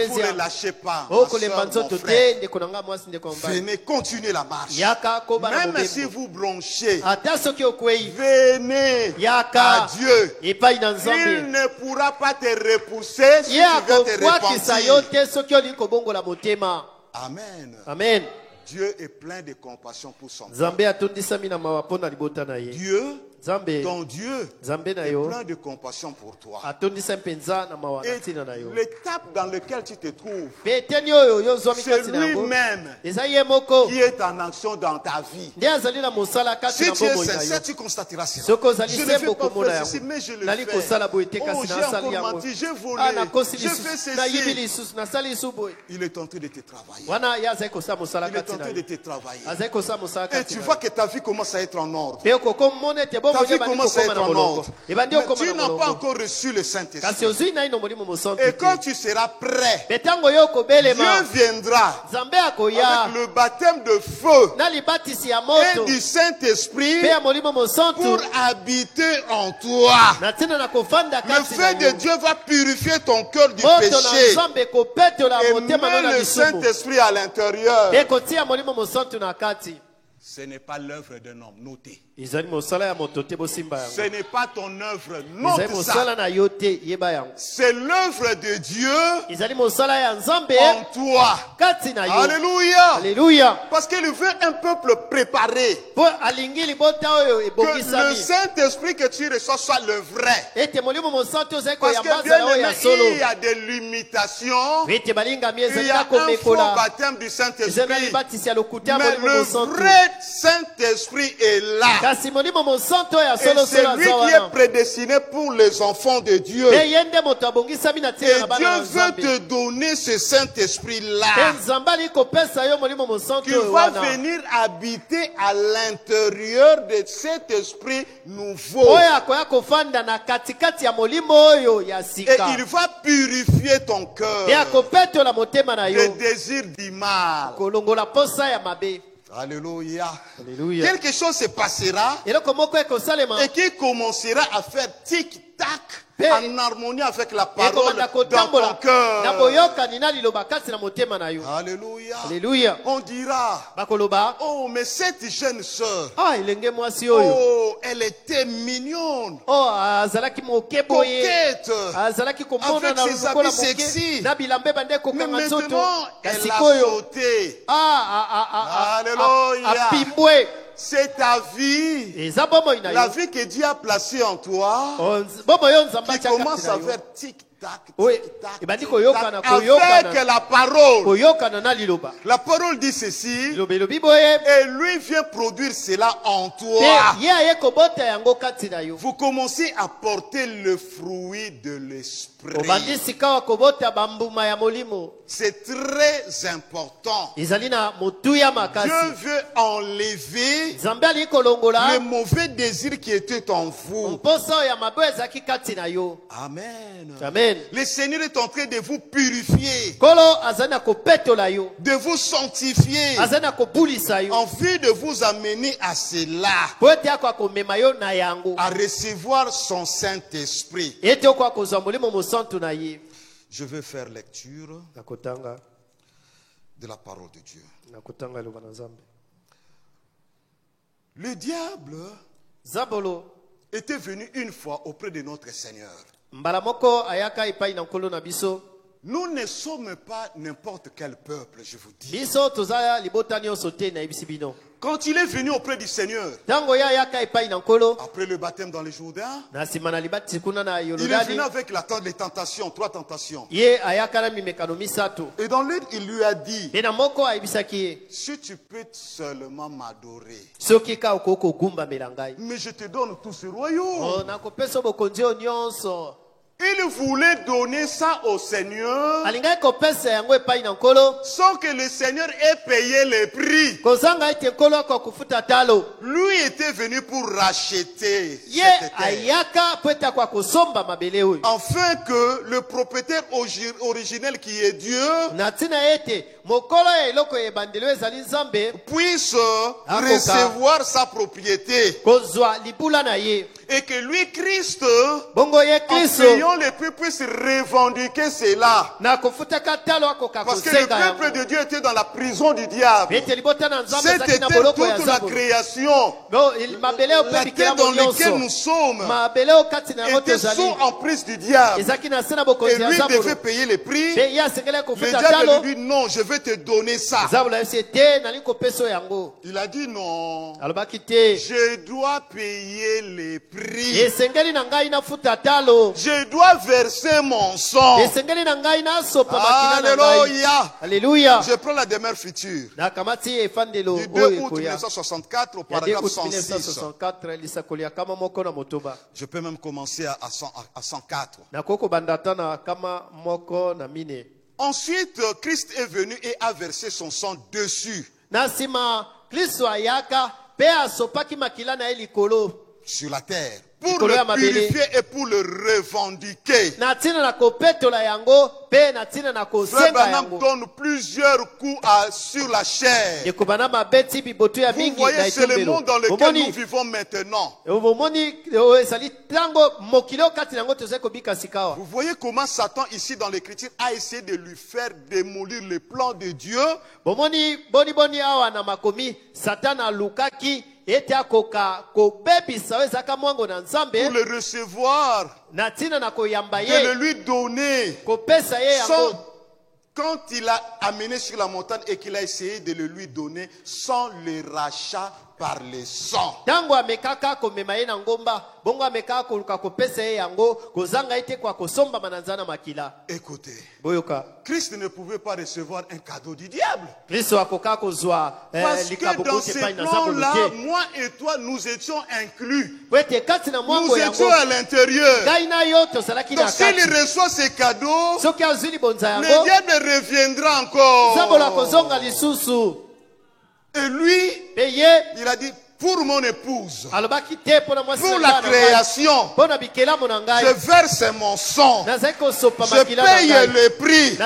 vous ne lâchez pas, ma soeur, mon frère. Venez continuer la marche. Même si vous bronchez, venez à Dieu. Il ne pourra pas te repousser si tu veux te repentir. Amen. Dieu est plein de compassion pour son peuple. Ton Dieu est plein de compassion pour toi. Et l'étape dans laquelle tu te trouves, c'est lui-même qui est en action dans ta vie. Si tu es sincère, tu constateras cela. Je ne fais pas faire ceci, mais je le fais. Oh, j'ai encore menti, j'ai volé, j'ai fait ceci. Il est tenté de te travailler. Il est tenté de te travailler. Et tu vois que ta vie commence à être en ordre. Ta vie commence à être en ordre. Mais tu n'as pas encore reçu le Saint-Esprit. Et quand tu seras prêt, Dieu viendra avec le baptême de feu et du Saint-Esprit pour habiter en toi. Le feu de Dieu va purifier ton cœur du péché et mettre le Saint-Esprit à l'intérieur. Ce n'est pas l'œuvre d'un homme, notez. Ce n'est pas ton œuvre, note ça. C'est l'œuvre de Dieu en toi. Alléluia. Parce qu'il veut un peuple préparé. Que le Saint-Esprit que tu reçois soit le vrai. Parce que bien aimé, il y a des limitations. Il y a un faux baptême du Saint-Esprit. Mais le vrai Saint-Esprit est là. Et c'est lui qui est prédestiné pour les enfants de Dieu. Et Dieu veut te donner ce Saint-Esprit-là qui va venir habiter à l'intérieur de cet esprit nouveau. Et il va purifier ton cœur des désirs du mal. Alléluia. Alléluia. Quelque chose se passera et qui commencera à faire tic-tac en harmonie avec la parole dans ton cœur. Alléluia. Alléluia. On dira, oh, mais cette jeune sœur, oh, elle était mignonne, coquette, avec ses habits sexy. Mais maintenant, elle a sauté. Alléluia. C'est ta vie, la vie que Dieu a placée en toi, qui commence à faire tic-tac, tic-tac, avec la parole. La parole dit ceci, et lui vient produire cela en toi. Vous commencez à porter le fruit de l'esprit. C'est très important. Dieu veut enlever le mauvais désir qui était en vous. Amen. Amen. Le Seigneur est en train de vous purifier, de vous sanctifier, en vue de vous amener à cela, à recevoir son Saint-Esprit. Je vais faire lecture de la parole de Dieu. Le diable était venu une fois auprès de notre Seigneur. Nous ne sommes pas n'importe quel peuple, je vous dis. Quand il est venu auprès du Seigneur, après le baptême dans le Jourdain, il est venu avec les tentations, 3 tentations. Et dans l'une, il lui a dit, si tu peux seulement m'adorer, mais je te donne tout ce royaume. Il voulait donner ça au Seigneur sans que le Seigneur ait payé le prix. Lui était venu pour racheter cette terre, afin que le propriétaire originel qui est Dieu puisse recevoir sa propriété. Et que lui, Christ, en payant le prix, puisse revendiquer cela. Parce que le peuple de Dieu était dans la prison du diable. C'était toute la création. La terre dans laquelle nous sommes était sous emprise du diable. Et lui devait payer le prix. Le diable lui dit non, je vais te donner ça. Il a dit non, je dois payer les prix. Je dois verser mon sang. Alléluia. Alléluia. Je prends la demeure future. Du 2 août 1964 au paragraphe 106. Je peux même commencer à 104. Ensuite, Christ est venu et a versé son sang dessus. Sur la terre, pour le purifier et pour le revendiquer. Frère Branham donne plusieurs coups sur la chair. Vous voyez, c'est le monde dans lequel nous vivons maintenant. Vous voyez comment Satan ici dans l'écriture a essayé de lui faire démolir le plan de Dieu. Pour le recevoir, de le lui donner. Quand il a amené sur la montagne et qu'il a essayé de le lui donner sans le rachat par le sang. Tango amekaka komema ye na ngomba, bongo amekaka koluka kopesa ye yango, kozanga ite kwa kosomba mananzana makila. Écoutez, boyoka. Christ ne pouvait pas recevoir un cadeau du diable. Parce que dans ces plans-là, moi et toi, nous étions inclus. Nous étions à l'intérieur. Donc s'il reçoit ces cadeaux, le diable reviendra encore. Et lui, il a dit, pour mon épouse, pour la création, je verse mon sang, je paye le prix, et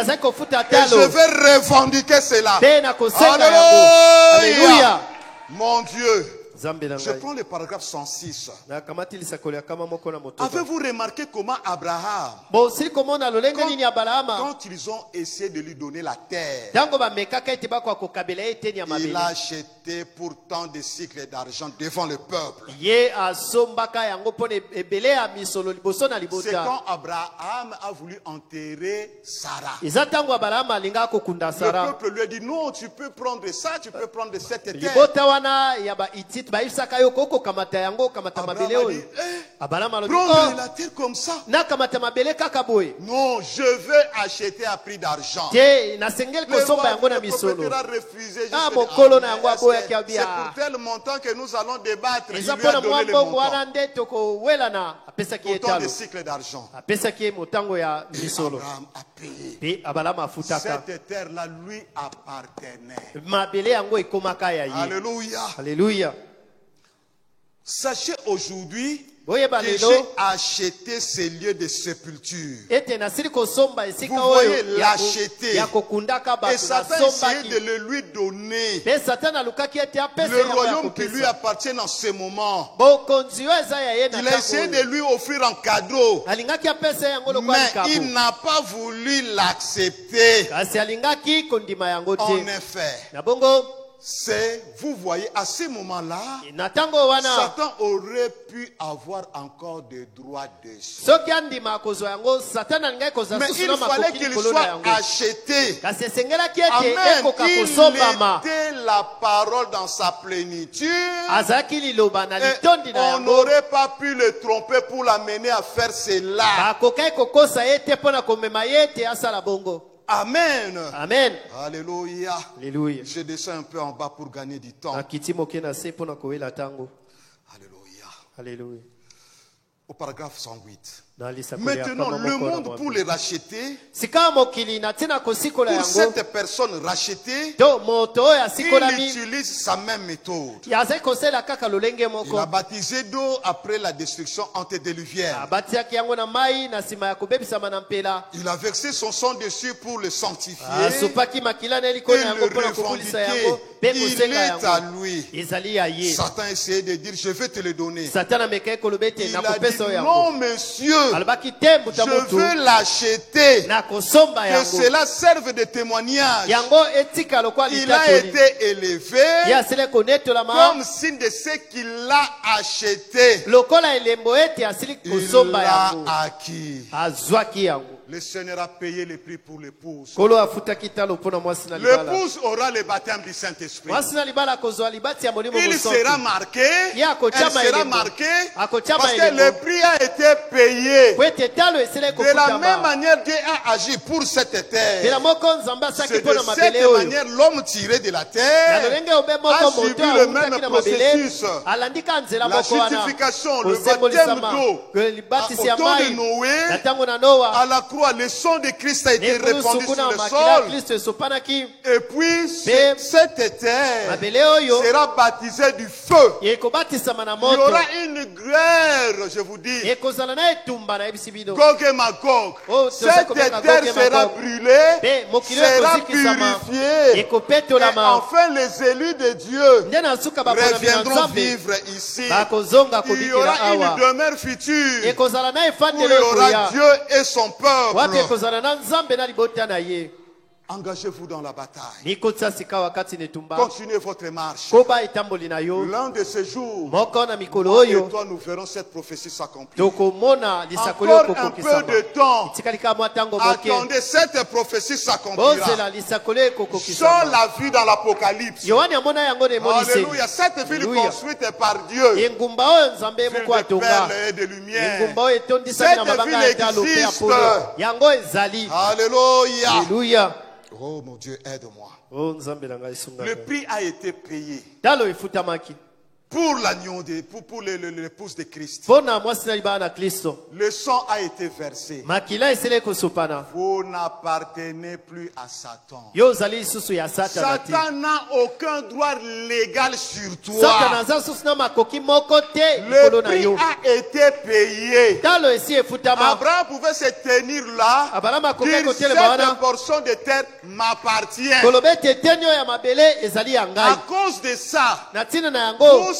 je vais revendiquer cela. Alléluia. Mon Dieu. Je prends le paragraphe 106. Avez-vous remarqué comment Abraham, quand ils ont essayé de lui donner la terre, il a acheté pour tant de cycles d'argent devant le peuple. C'est quand Abraham a voulu enterrer Sarah. Le peuple lui a dit non, tu peux prendre ça, tu peux prendre cette terre. Abraham a dit, prendre la terre comme ça. Non, je veux acheter à prix d'argent. Le peuple a refusé. C'est pour tel montant que nous allons débattre. Il lui a donné le montant. Autant de cycles d'argent. Abraham a payé. Cette terre-là lui appartenait. Alléluia. Alléluia. Sachez aujourd'hui que j'ai acheté ces lieux de sépulture. Vous voyez l'acheter. Et Satan essayait de le lui donner. Le royaume qui lui appartient en ce moment. Il a essayé de lui offrir un cadeau. Mais il n'a pas voulu l'accepter. En effet. Vous voyez, à ce moment-là, Satan aurait pu avoir encore des droits dessus. Mais il fallait qu'il soit acheté. Amen. Il était la parole dans sa plénitude. Et on n'aurait pas pu le tromper pour l'amener à faire cela. Amen. Amen. Alléluia. Alléluia. Je descends un peu en bas pour gagner du temps. Alléluia. Alléluia. Au paragraphe 108. Maintenant, le monde pour les racheter, pour cette personne rachetée, il utilise sa même méthode. Il a baptisé d'eau après la destruction antédiluvienne. Il a versé son sang dessus pour le sanctifier et le revendiquer. Il est à lui. Satan a essayé de dire, je vais te le donner. Il a dit, non monsieur, je veux l'acheter, que cela serve de témoignage. Il a été élevé comme signe de ce qu'il a acheté. Il l'a acquis. Le Seigneur a payé le prix pour l'épouse. L'épouse aura le baptême du Saint-Esprit. Il sera marqué, elle sera marquée, parce que le prix a été payé. De la même manière, Dieu a agi pour cette terre. C'est de cette manière l'homme tiré de la terre a suivi le même processus. La justification, le baptême d'eau, au temps de Noé, à la croix, le sang de Christ a été répandu sur le sol. Et puis, cette terre sera baptisée du feu. Il y aura une guerre, je vous dis. Gog et Magog. Cette terre sera brûlée, sera purifiée. Et enfin, les élus de Dieu reviendront vivre ici. Il y aura une demeure future où il y aura Dieu et son peuple. Engagez-vous dans la bataille. Continuez votre marche. L'un de ces jours, moi et toi, nous verrons cette prophétie s'accomplir. Encore un peu de temps. Attendez, cette prophétie s'accomplira. Sans la vue dans l'Apocalypse. Alléluia. Cette ville construite par Dieu. Ville de perles et de lumière. Cette ville existe. Alléluia. Oh mon Dieu, aide-moi. Le prix a été payé pour l'agneau, pour l'épouse de Christ. Le sang a été versé. Vous n'appartenez plus à Satan. Satan n'a aucun droit légal sur toi. Le prix a été payé. Abraham pouvait se tenir là, dire cette portion de terre m'appartient. À cause de ça,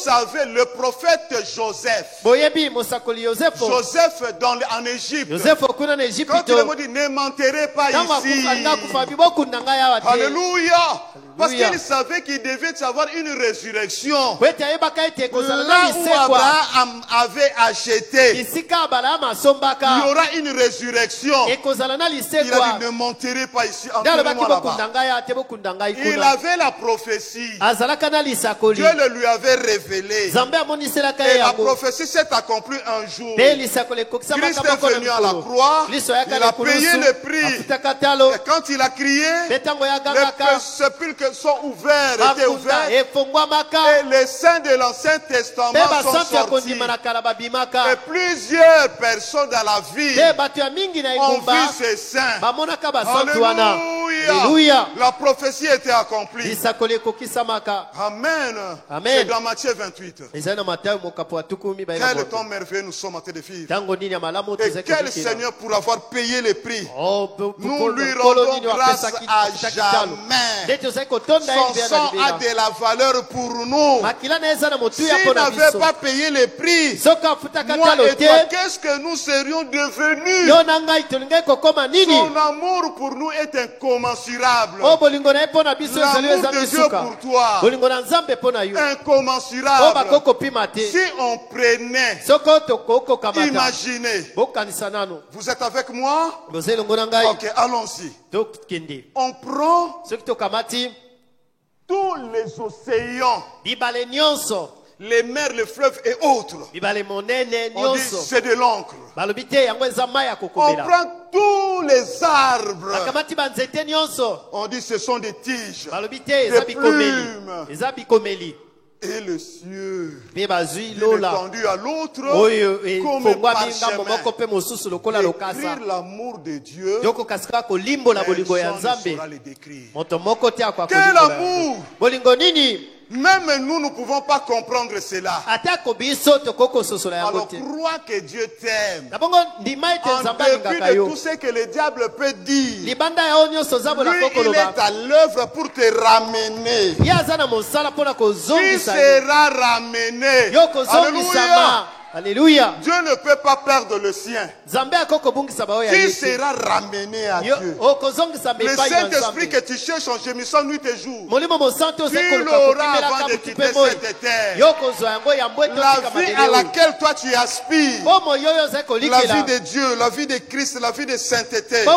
vous savez, le prophète Joseph en Égypte, quand il a dit ne m'enterrez pas ici. Alléluia. Parce qu'il savait qu'il devait avoir une résurrection. Là où Abraham avait acheté, il y aura une résurrection. Il a dit ne m'enterrez pas ici, enterrez-moi là-bas. Il avait la prophétie. Dieu le lui avait révélé. Et la prophétie s'est accomplie un jour. Christ est venu à la croix. Il a payé le prix. Et quand il a crié, les sépulcres sont ouverts, étaient ouverts. Et les saints de l'Ancien Testament sont sortis. Et plusieurs personnes dans la ville ont vu ces saints. Alléluia. La prophétie était accomplie. Amen. C'est dans Matthieu 28. Quel temps merveilleux nous sommes en train de vivre. Et quel Seigneur pour avoir payé les prix. Nous lui rendons grâce à jamais. Son sang a de la valeur pour nous. S'il n'avait pas payé les prix, moi et toi, qu'est-ce que nous serions devenus? Son amour pour nous est incommensurable. L'amour de Dieu pour toi, incommensurable. Si on prenait, imaginez, vous êtes avec moi? Ok, allons-y. On prend tous les océans, les mers, les fleuves et autres. On dit c'est de l'encre. On prend tous les arbres. On dit ce sont des tiges, des plumes. Et le cieux, il est tendu à l'autre comme un parchemin. Écrire l'amour de Dieu, et un seul saura le décrire. Quel amour! Même nous ne pouvons pas comprendre cela. Alors crois que Dieu t'aime. En dépit de tout ce que le diable peut dire, lui il est à l'œuvre pour te ramener. Tu seras ramené. Alléluia. Alléluia. Dieu ne peut pas perdre le sien. Tu seras ramené à Dieu. Le Saint-Esprit que tu cherches en gémissant nuit et jour, tu l'auras avant de quitter cette terre. La vie à laquelle toi tu aspires, la vie de Dieu, la vie de Christ, la vie de sainteté, cette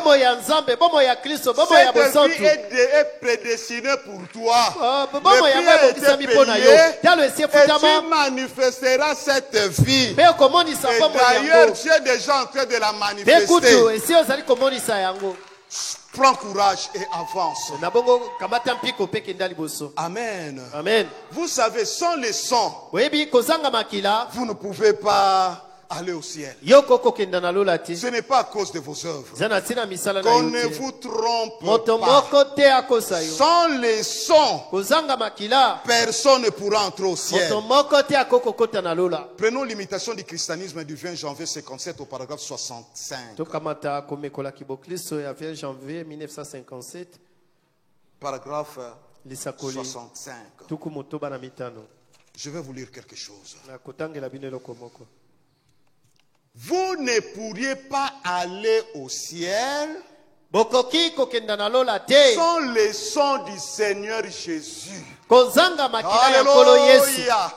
vie est prédestinée pour toi. Le prix a été payé et tu manifesteras cette vie. Et d'ailleurs, tu es déjà en train de la manifester. Prends courage et avance. Amen. Amen. Vous savez, sans le sang, vous ne pouvez pas aller au ciel. Ce n'est pas à cause de vos œuvres. Qu'on ne vous trompe pas. Sans les sons, personne ne pourra entrer au ciel. Prenons l'imitation du christianisme du 20 janvier 57 au paragraphe 65. Paragraphe 65. Je vais vous lire quelque chose. Vous ne pourriez pas aller au ciel sont les sons du Seigneur Jésus. Alléluia.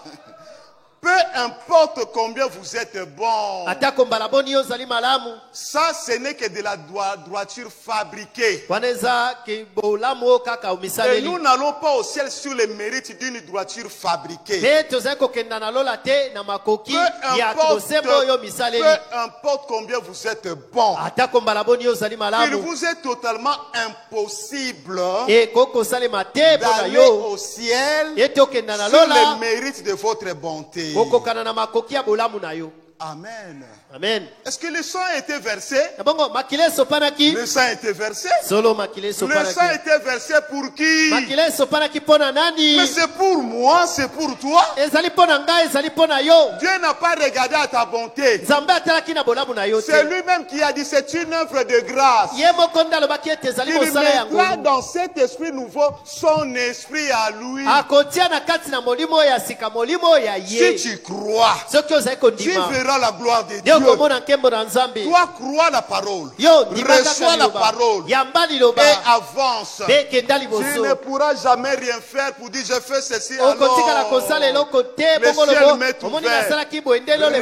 Peu importe combien vous êtes bon, ça ce n'est que de la droiture fabriquée. Et nous n'allons pas au ciel sur les mérites d'une droiture fabriquée. Peu importe combien vous êtes bon, il vous est totalement impossible d'aller au ciel sur les mérites de votre bonté. Amen. Amen. Est-ce que le sang a été versé? Le sang a été versé. Le sang a été versé pour qui? Mais c'est pour moi, c'est pour toi. Dieu n'a pas regardé à ta bonté. C'est lui-même qui a dit c'est une œuvre de grâce. Il mettra dans cet esprit nouveau son esprit à lui. Si tu crois, tu verras la gloire de Dieu. Toi, crois la parole. Reçois la parole. Et avance. Tu ne pourras jamais rien faire pour dire je fais ceci alors. Le ciel m'est ouvert.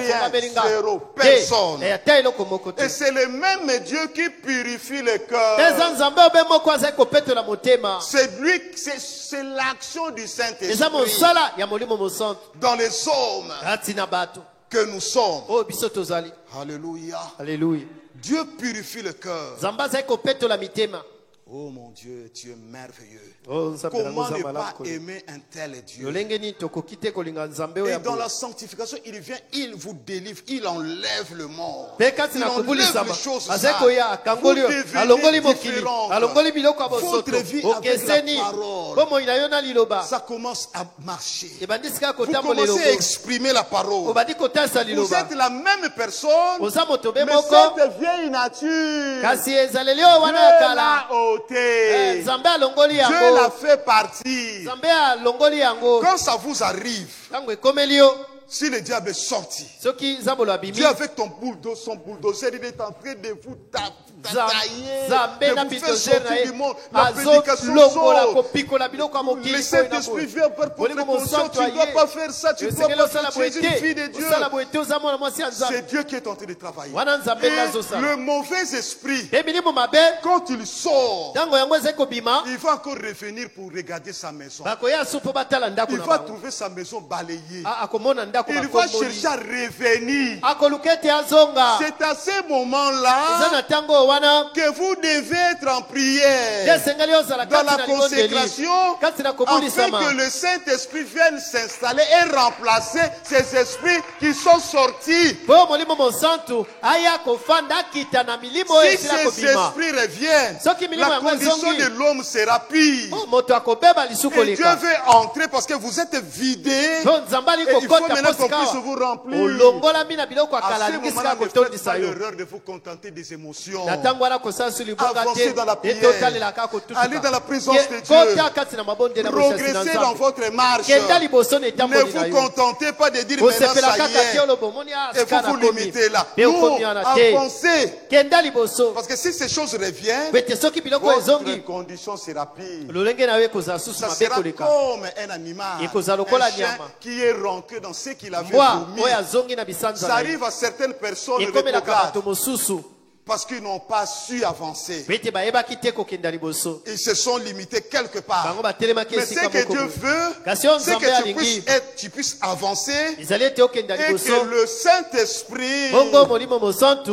Rien, zéro, personne. Et c'est le même Dieu qui purifie le cœur. C'est lui, c'est l'action du Saint-Esprit dans les hommes que nous sommes. Alléluia. Alléluia. Dieu purifie le cœur. Oh mon Dieu, tu es merveilleux. Comment ne pas aimer un tel Dieu? Et dans la sanctification, il vient, il vous délivre, il enlève le monde. Il enlève les choses sales. Vous devenez différents. Votre vie avec la parole, ça commence à marcher. Vous commencez à exprimer la parole. Vous êtes la même personne, mais cette vieille nature, Dieu l'a ôté. Dieu la fait partie. Quand ça vous arrive, si le diable est sorti, Dieu avec son bulldozer, il est en train de vous tailler, de vous faire sortir du monde. La prédication sort. Le Saint-Esprit vient par précaution. Tu ne dois pas faire ça, tu ne dois pas faire ça. Tu es une fille de Dieu. C'est Dieu qui est en train de travailler. Et le mauvais esprit, quand il sort, il va encore revenir pour regarder sa maison. Il va trouver sa maison balayée. Il va chercher à revenir. C'est à ce moment-là que vous devez être en prière, dans la consécration, afin que le Saint-Esprit vienne s'installer et remplacer ces esprits qui sont sortis. Si ces esprits reviennent, la condition de l'homme sera pire. Et Dieu veut entrer parce que vous êtes vidés. Et il faut maintenant qu'on puisse vous remplir. À ce moment-là, ne faites pas l'erreur de vous contenter des émotions. Avancez dans la prière. Allez dans la présence de Dieu. Progressez dans votre marche. Ne vous contentez pas de dire maintenant ça y est. Et vous vous limitez là. Non, avancez. Parce que si ces choses reviennent, votre condition sera pire. Ça sera comme un animal, un chien qui est rancé dans ce qu'il avait promis. Ça arrive à certaines personnes rétrogrades parce qu'ils n'ont pas su avancer. Ils se sont limités quelque part. Mais ce que Dieu veut, c'est que tu puisses avancer et que le Saint-Esprit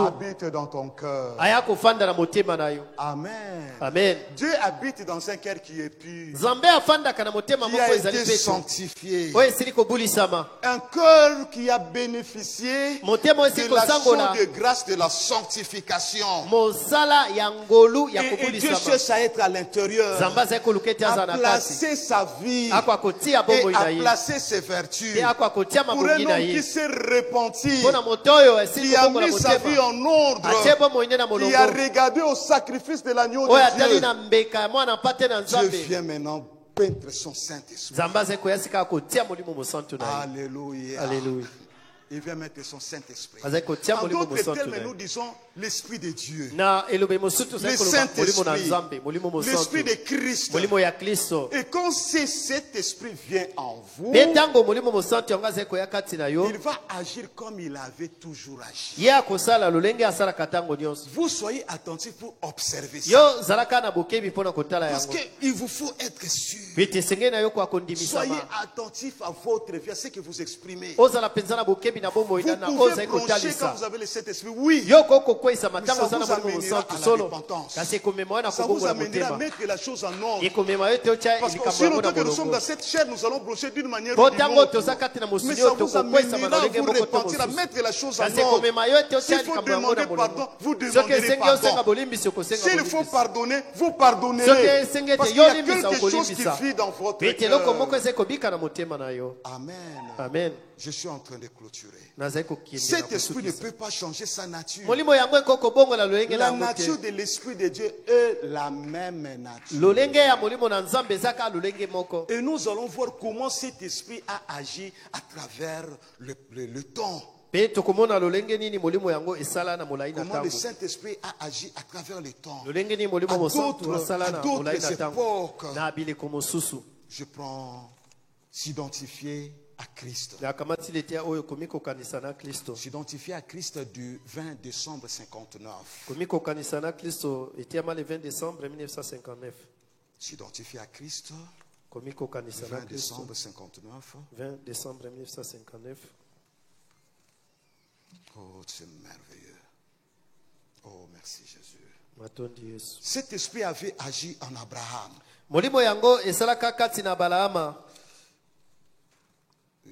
habite dans ton cœur. Amen. Amen. Dieu habite dans un cœur qui est pur, qui a été sanctifié. Un cœur qui a bénéficié de l'action de grâce de la sanctification. Et Dieu cherche à être à l'intérieur, à placer sa vie et à placer ses vertus pour un homme qui s'est repenti, qui a mis sa vie en ordre, qui a regardé au sacrifice de l'agneau de Dieu. Dieu vient maintenant peindre son Saint-Esprit. Alléluia. Alléluia. Il vient mettre son Saint-Esprit. En d'autres termes, nous disons l'Esprit de Dieu. Le Saint-Esprit. L'Esprit de Christ. Et quand cet Esprit vient en vous, il va agir comme il avait toujours agi. Vous soyez attentifs pour observer ça. Parce qu'il vous faut être sûr. Soyez attentifs à votre vie, à ce que vous exprimez. Vous pouvez broncher quand vous avez le Saint-Esprit. Oui. Mais ça vous amènera à la repentance. Ça vous amènera à mettre la chose en ordre. Parce que si longtemps que nous sommes dans cette chair, nous allons broncher d'une manière ou d'une autre. Mais ça vous amènera à vous repentir, à mettre la chose en ordre. S'il faut demander pardon, vous demanderez pardon. S'il faut pardonner, vous pardonnerez. Parce qu'il y a quelque chose qui vit dans votre cœur. Amen. Amen. Je suis en train de clôturer. Cet esprit ne peut pas changer sa nature. La nature de l'Esprit de Dieu est la même nature. Et nous allons voir comment cet esprit a agi à travers le temps. Comment le Saint-Esprit a agi à travers le temps. À d'autres époques. Je prends s'identifier à Christ. S'identifier à Christ du 20 décembre 59. S'identifier à Christ. 20 décembre 59. 20 décembre 1959. Oh, c'est merveilleux. Oh, merci Jésus. Cet esprit avait agi en Abraham.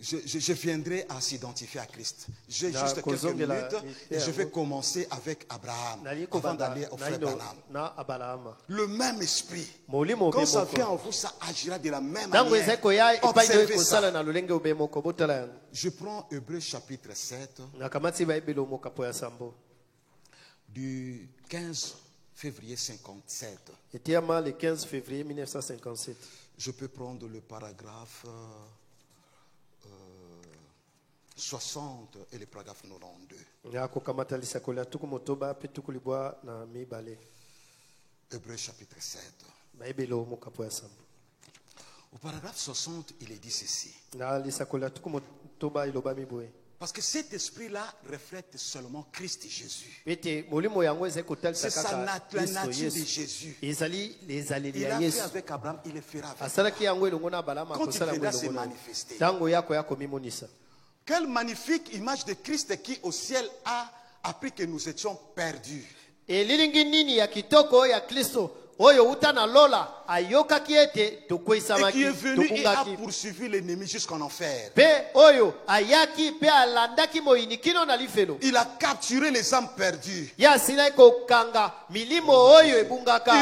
Je viendrai à s'identifier à Christ. J'ai juste quelques minutes et je vais commencer avec Abraham avant d'aller au frère Branham. Le même esprit, quand ça vient en vous, ça agira de la même manière. Observez ça. Je prends Hébreux chapitre 7 du 15 février 57. Le 15 février 1957. Je peux prendre le paragraphe 60 et le paragraphe 92. Hébreux chapitre 7. Au paragraphe 60, il est dit ceci. Parce que cet esprit-là reflète seulement Christ et Jésus. C'est la nature de Jésus. Il a fait avec Abraham, il le fera avec Abraham. Quand il viendra se manifester. Quelle magnifique image de Christ qui au ciel a appris que nous étions perdus. Et qui est venu et a poursuivi l'ennemi jusqu'en enfer. Il a capturé les âmes perdues. Il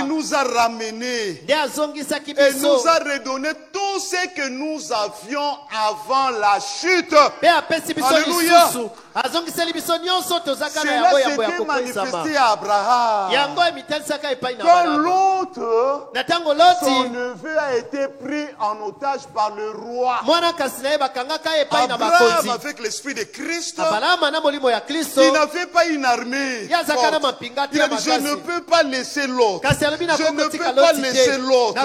nous a ramenés et nous a redonné tout ce que nous avions avant la chute. Alléluia. Cela s'était manifesté à Abraham. Quand l'autre, son neveu a été pris en otage par le roi. Abraham, avec l'esprit de Christ, il n'avait pas une armée forte. Il a dit, je ne peux pas laisser l'autre. Je ne peux pas laisser l'autre.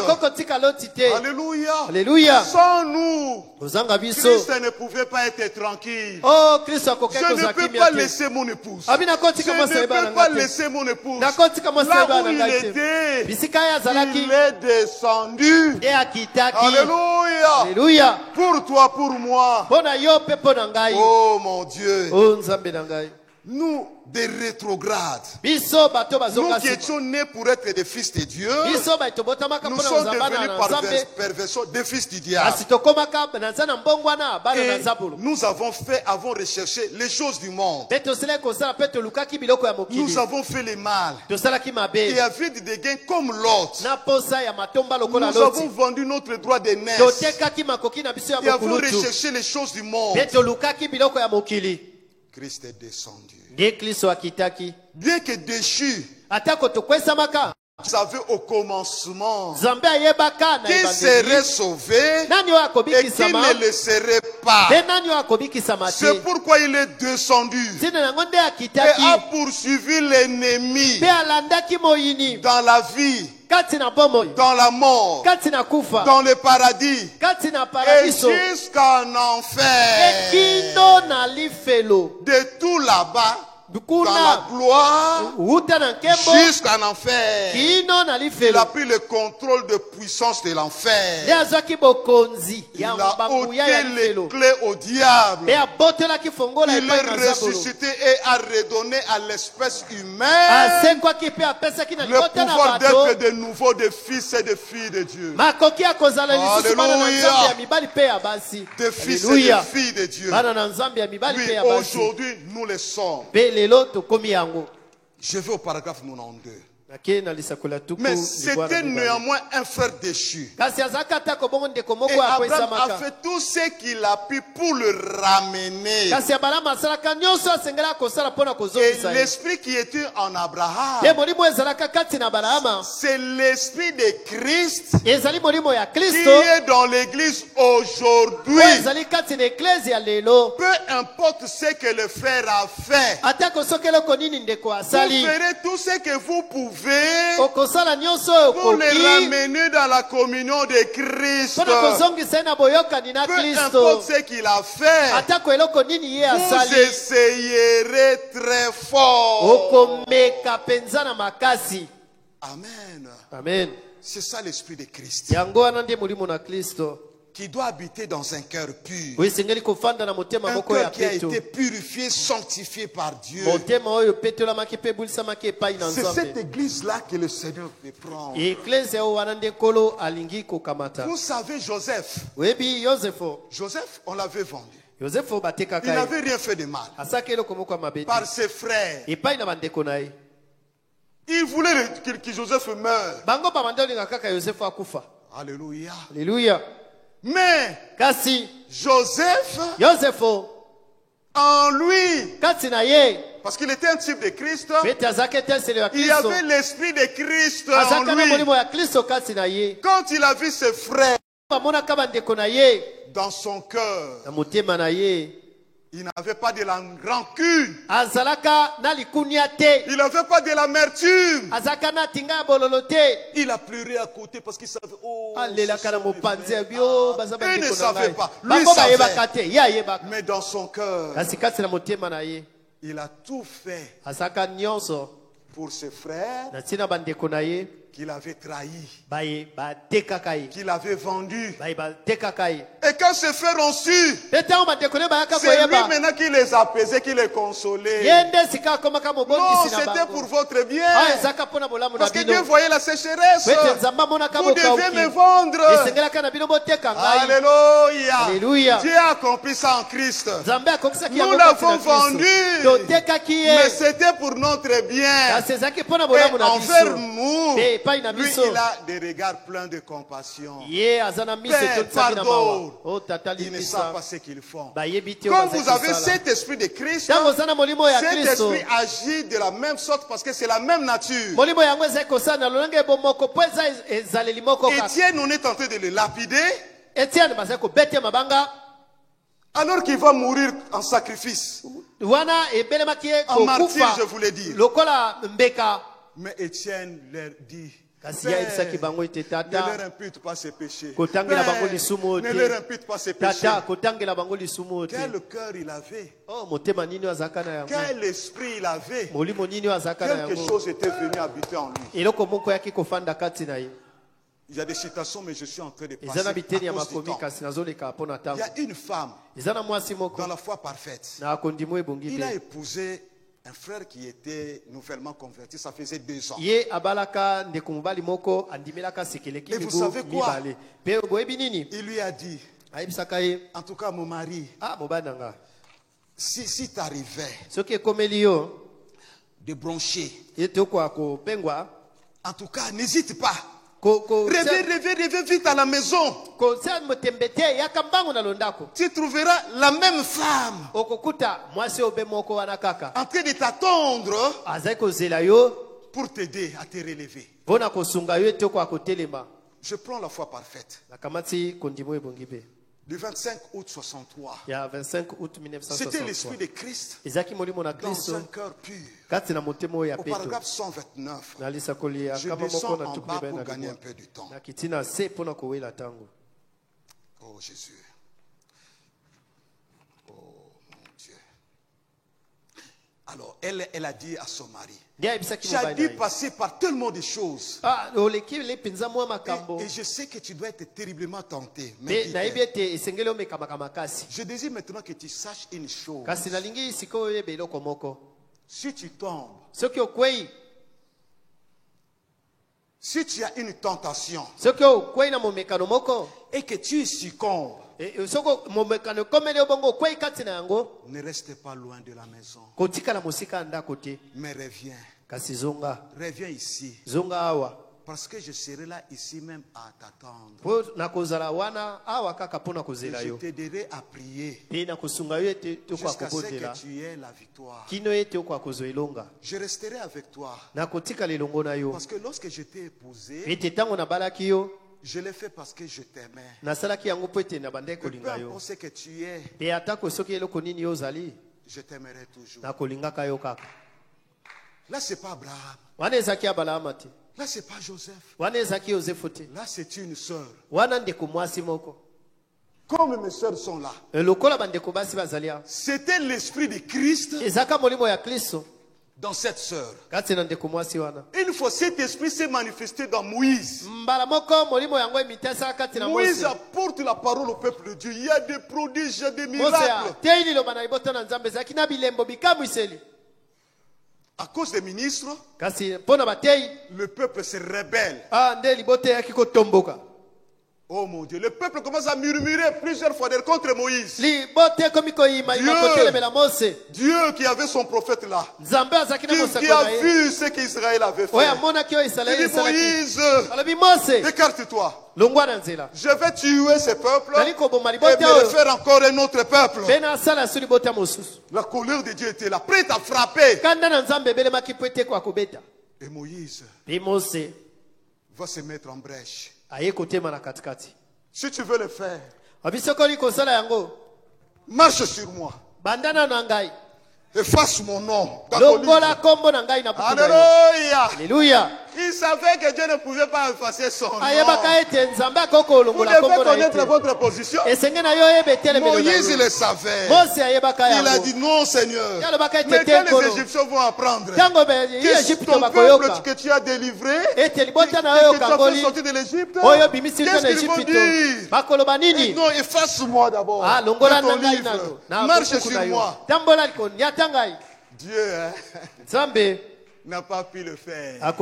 Alléluia. Alléluia. Sans nous, Christ ne pouvait pas être tranquille. Je ne peux pas laisser mon épouse. Je ne peux pas laisser mon épouse. Là où il était, il est descendu. Alléluia. Alléluia. Pour toi, pour moi. Oh mon Dieu. Nous, des rétrogrades. Nous qui étions nés pour être des fils de Dieu, nous sommes devenus par perversion des fils du diable. Et nous avons recherché les choses du monde. Nous avons fait le mal. Et avait des gains comme l'autre. Nous avons vendu notre droit de naissance. Et avons recherché les choses du monde. Christ est descendu. Bien que déchu, savait au commencement qu'il serait sauvé et qu'il ne le serait pas. C'est pourquoi il est descendu et a poursuivi l'ennemi dans la vie, dans la mort, dans le paradis et jusqu'en enfer. De tout là-bas, dans la gloire, jusqu'en enfer. Il a pris le contrôle de puissance de l'enfer. Il a ôté les clés au diable. Il est ressuscité et a redonné à l'espèce humaine le pouvoir d'être de nouveau des fils et des filles de Dieu. Alléluia. Des fils et des filles de Dieu. Oui, aujourd'hui nous le sommes. Je vais au paragraphe 92. Mais c'était néanmoins un frère déchu. Et Abraham a fait tout ce qu'il a pu pour le ramener. Et l'esprit qui était en Abraham, c'est l'esprit de Christ qui est dans l'église aujourd'hui. Peu importe ce que le frère a fait, vous ferez tout ce que vous pouvez pour les ramener dans la communion de Christ. Peu importe ce qu'il a fait, vous essayerez très fort. Amen. Amen. C'est ça l'esprit de Christ qui doit habiter dans un cœur pur. Un cœur qui a été purifié, sanctifié par Dieu. C'est cette église-là que le Seigneur veut prendre. Vous savez, Joseph, on l'avait vendu. Il n'avait rien fait de mal. Par ses frères. Il voulait que Joseph meure. Alléluia. Alléluia. Mais Joseph, en lui, parce qu'il était un type de Christ, il y avait l'esprit de Christ en lui. Quand il a vu ses frères dans son cœur, il n'avait pas de la rancune. Il n'avait pas de l'amertume. Il a pleuré à côté parce qu'il savait. Oh, il ne savait pas. Lui savait. Mais dans son cœur, il a tout fait pour ses frères qu'il avait trahi, qu'il avait vendu. Et quand ses frères ont su, c'est lui maintenant qui les apaisait, qui les consolait. Non, c'était pour votre bien. Parce que Dieu voyait la sécheresse. Vous devez me vendre. Alléluia. Dieu a accompli ça en Christ. Nous l'avons vendu. Mais c'était pour notre bien. Et envers nous, lui, il a des regards pleins de compassion. Père, pardon. Ils ne savent pas ce qu'ils font. Quand vous avez cet esprit de Christ, cet esprit agit de la même sorte parce que c'est la même nature. Étienne, on est tenté de le lapider. Alors qu'il va mourir en sacrifice. En martyr, je voulais dire. Mais Étienne leur dit, ne leur impute pas ses péchés. Ne leur impute pas ses péchés. Quel cœur il avait. Quel esprit il avait. Quelque chose était venu habiter en lui. Il y a des citations, mais je suis en train de passer à cause du temps. Il y a une femme dans la foi parfaite. Il a épousé un frère qui était nouvellement converti, ça faisait 2 ans. Et vous savez quoi? Il lui a dit, en tout cas mon mari, si tu arrivais de broncher, en tout cas n'hésite pas. Reviens vite à la maison. Tu trouveras la même femme en train de t'attendre pour t'aider à te relever. Je prends la foi parfaite. Le 25 août 63. C'était l'esprit de Christ dans un cœur pur. Au paragraphe 129. Je descends en bas pour gagner un peu du temps. Oh Jésus. Oh mon Dieu. Alors, elle a dit à son mari, j'ai dû passer par tellement de choses. Et je sais que tu dois être terriblement tenté. Mais je désire maintenant que tu saches une chose. Si tu tombes, si tu as une tentation et que tu succombes, ne reste pas loin de la maison, mais reviens. Reviens ici. Parce que je serai là ici même à t'attendre. Et je t'aiderai à prier jusqu'à ce que tu aies la victoire. Je resterai avec toi. Parce que lorsque je t'ai épousé, je l'ai fait parce que je t'aimais. Peu importe ce que tu es, je t'aimerai toujours. Là, ce n'est pas Abraham. Là, ce n'est pas Joseph. Là, c'est une sœur. Comme mes sœurs sont là. C'était l'esprit de Christ dans cette sœur. Une fois, cet esprit s'est manifesté dans Moïse. Moïse apporte la parole au peuple de Dieu. Il y a des prodiges, il y a des miracles. À cause des ministres, le peuple se rebelle. Oh mon Dieu, le peuple commence à murmurer plusieurs fois contre Moïse. Dieu qui avait son prophète là, qui a vu ce qu'Israël avait fait. Il dit Moïse, écarte-toi. Je vais tuer ce peuple et me refaire encore un autre peuple. La colère de Dieu était là, prête à frapper. Et Moïse va se mettre en brèche. Si tu veux le faire, marche sur moi. Efface mon nom. Alléluia. Alléluia. Il savait que Dieu ne pouvait pas effacer son nom. Vous devez connaître votre position. Moïse le savait. Il a dit non Seigneur. Mais quand les Égyptiens vont apprendre que ton peuple que tu as délivré, que tu as fait sortir de l'Égypte, qu'est-ce qu'ils vont dire? Non, efface-moi d'abord. Marche sur moi. Dieu n'a pas pu le faire.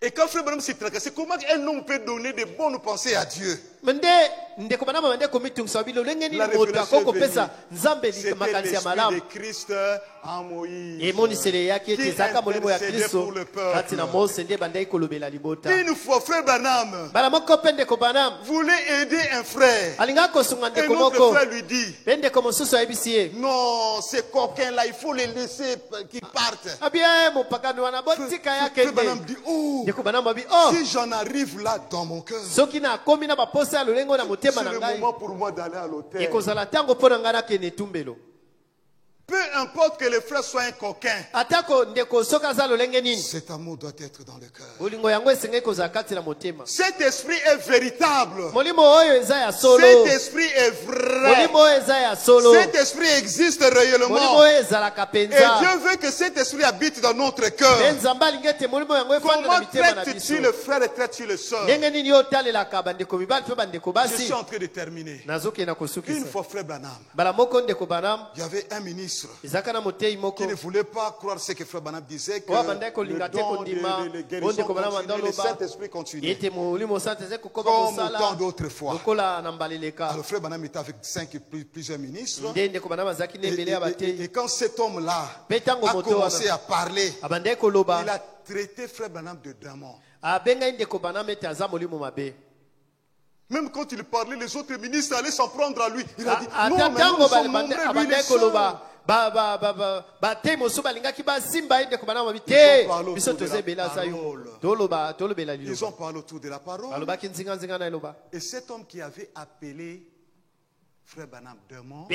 Et quand Frère Branham s'est tracassé, comment un homme peut donner de bonnes pensées à Dieu? La révélation est venue. C'était l'esprit de Christ en Moïse qui intercédait pour le peuple. Une fois, Frère Branham voulait aider un frère. Un autre frère lui dit, non, ces coquins-là, il faut les laisser qu'ils partent. Frère Branham dit, oh, si j'en arrive là dans mon cœur, c'est le moment pour moi d'aller à l'hôtel. Peu importe que le frère soit un coquin, cet amour doit être dans le cœur. Cet esprit est véritable. Cet esprit est vrai. Cet esprit existe réellement. Et Dieu veut que cet esprit habite dans notre cœur. Comment traites-tu le frère et traites-tu le soeur? Je suis en train de terminer. Une fois Frère Branham, il y avait un ministre qui ne voulait pas croire ce que Frère Branham disait, que le don de guérison continue, le Saint-Esprit continue, comme tant d'autres fois. Alors Frère Branham était avec plusieurs ministres, et quand cet homme-là a commencé à parler, il a traité Frère Branham de démon. Même quand il parlait, les autres ministres allaient s'en prendre à lui. Il a dit, non, mais nous sommes nombreux, lui il est seul. Ils ont parlé autour de la parole. Et cet homme qui avait appelé Frère Branham démon,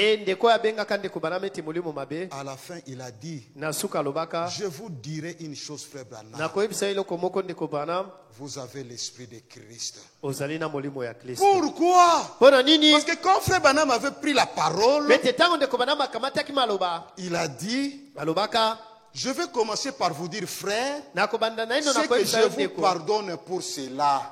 à la fin il a dit, je vous dirai une chose, Frère Branham, vous avez l'esprit de Christ. Pourquoi? Parce que quand Frère Branham avait pris la parole, il a dit, je vais commencer par vous dire, frère, ce que je vous pardonne pour cela,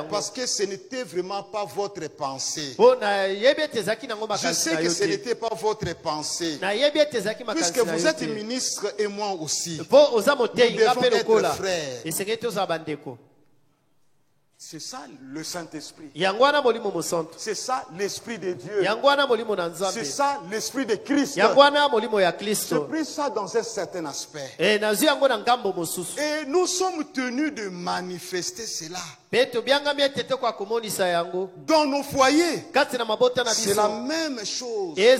parce que ce n'était vraiment pas votre pensée. Je sais que ce n'était pas votre pensée, puisque vous êtes ministre et moi aussi. Nous devons être frères. C'est ça le Saint-Esprit. C'est ça l'Esprit de Dieu. C'est ça l'Esprit de Christ. Je prie ça dans un certain aspect. Et nous sommes tenus de manifester cela. Dans nos foyers, c'est la même chose. Peu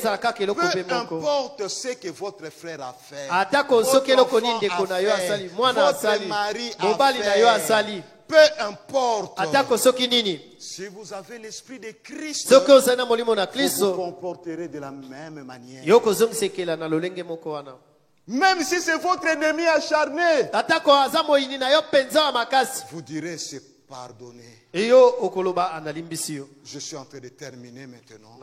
importe ce que votre frère a fait, votre enfant a fait, votre mari a fait, peu importe. Si vous avez l'esprit de Christ, vous vous comporterez de la même manière. Même si c'est votre ennemi acharné, vous direz c'est pardonné. Je suis en train de terminer maintenant.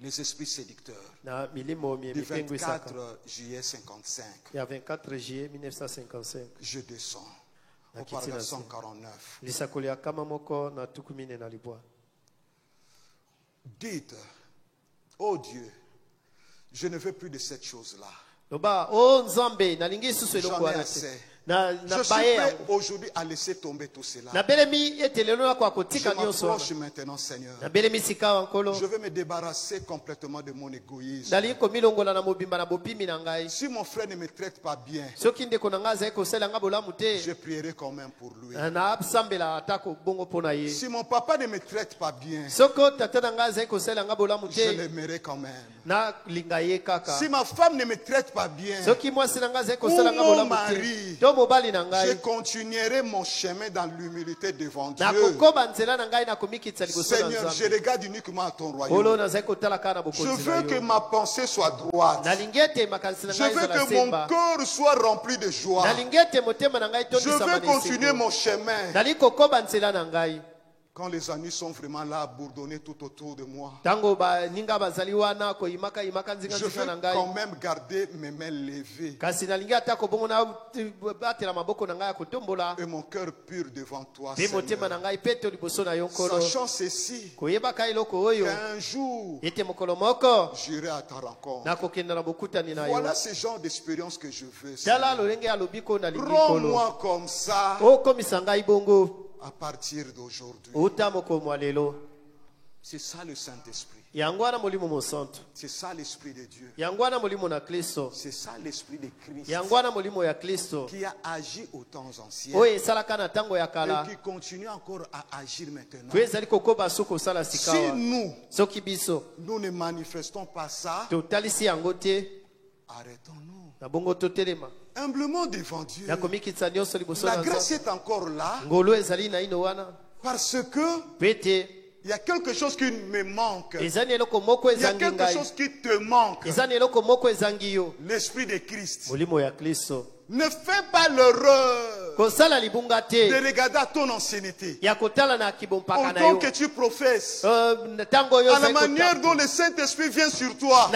Les esprits séducteurs. Du 24 juillet 55. Il y a 24 juillet 1955. Je descends. Au paragraphe 149. Dites, oh Dieu, je ne veux plus de cette chose-là. J'en ai assez. Je suis prêt aujourd'hui à laisser tomber tout cela. Je m'approche maintenant, Seigneur. Je veux me débarrasser complètement de mon égoïsme. Si mon frère ne me traite pas bien, je prierai quand même pour lui. Si mon papa ne me traite pas bien, je l'aimerai quand même. Si ma femme ne me traite pas bien, ou mon mari, je continuerai mon chemin dans l'humilité devant Dieu. Seigneur, je regarde uniquement à ton royaume. Je veux que ma pensée soit droite. Je veux que mon cœur soit rempli de joie. Je veux continuer mon chemin. Quand les amis sont vraiment là à bourdonner tout autour de moi, je veux quand même garder mes mains levées et mon cœur pur devant toi, Seigneur. Sachant ceci, qu'un jour j'irai à ta rencontre. Voilà ce genre d'expérience que je veux. Rends-moi comme ça à partir d'aujourd'hui. C'est ça le Saint-Esprit. C'est ça l'Esprit de Dieu. C'est ça l'Esprit de Christ qui a agi aux temps anciens et qui continue encore à agir maintenant. Si nous ne manifestons pas ça, arrêtons-nous. Humblement devant Dieu. La grâce est encore là. Parce que il y a quelque chose qui me manque. Il y a quelque chose qui te manque. L'Esprit de Christ. Ne fais pas l'erreur de regarder à ton ancienneté, au temps que tu professes, à la manière dont le Saint-Esprit vient sur toi.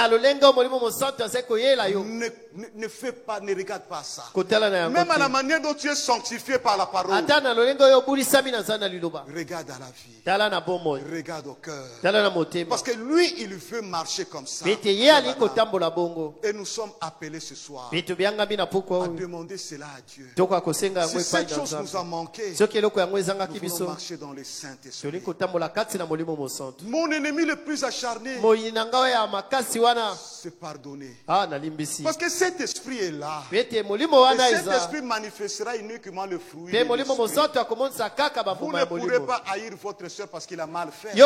Ne fais pas, ne regarde pas ça. Même à la manière dont tu es sanctifié par la parole. Regarde à la vie. Regarde au cœur. Parce que lui, il veut marcher comme ça. Et nous sommes appelés ce soir à demander cela à Dieu. Si cette chose nous a manqué, nous voulons marcher dans les Saint-Esprit. Mon ennemi le plus acharné, c'est pardonner. Parce que cet esprit est là. Et cet esprit manifestera uniquement le fruit. Vous ne pourrez pas haïr votre soeur parce qu'il a mal fait. Vous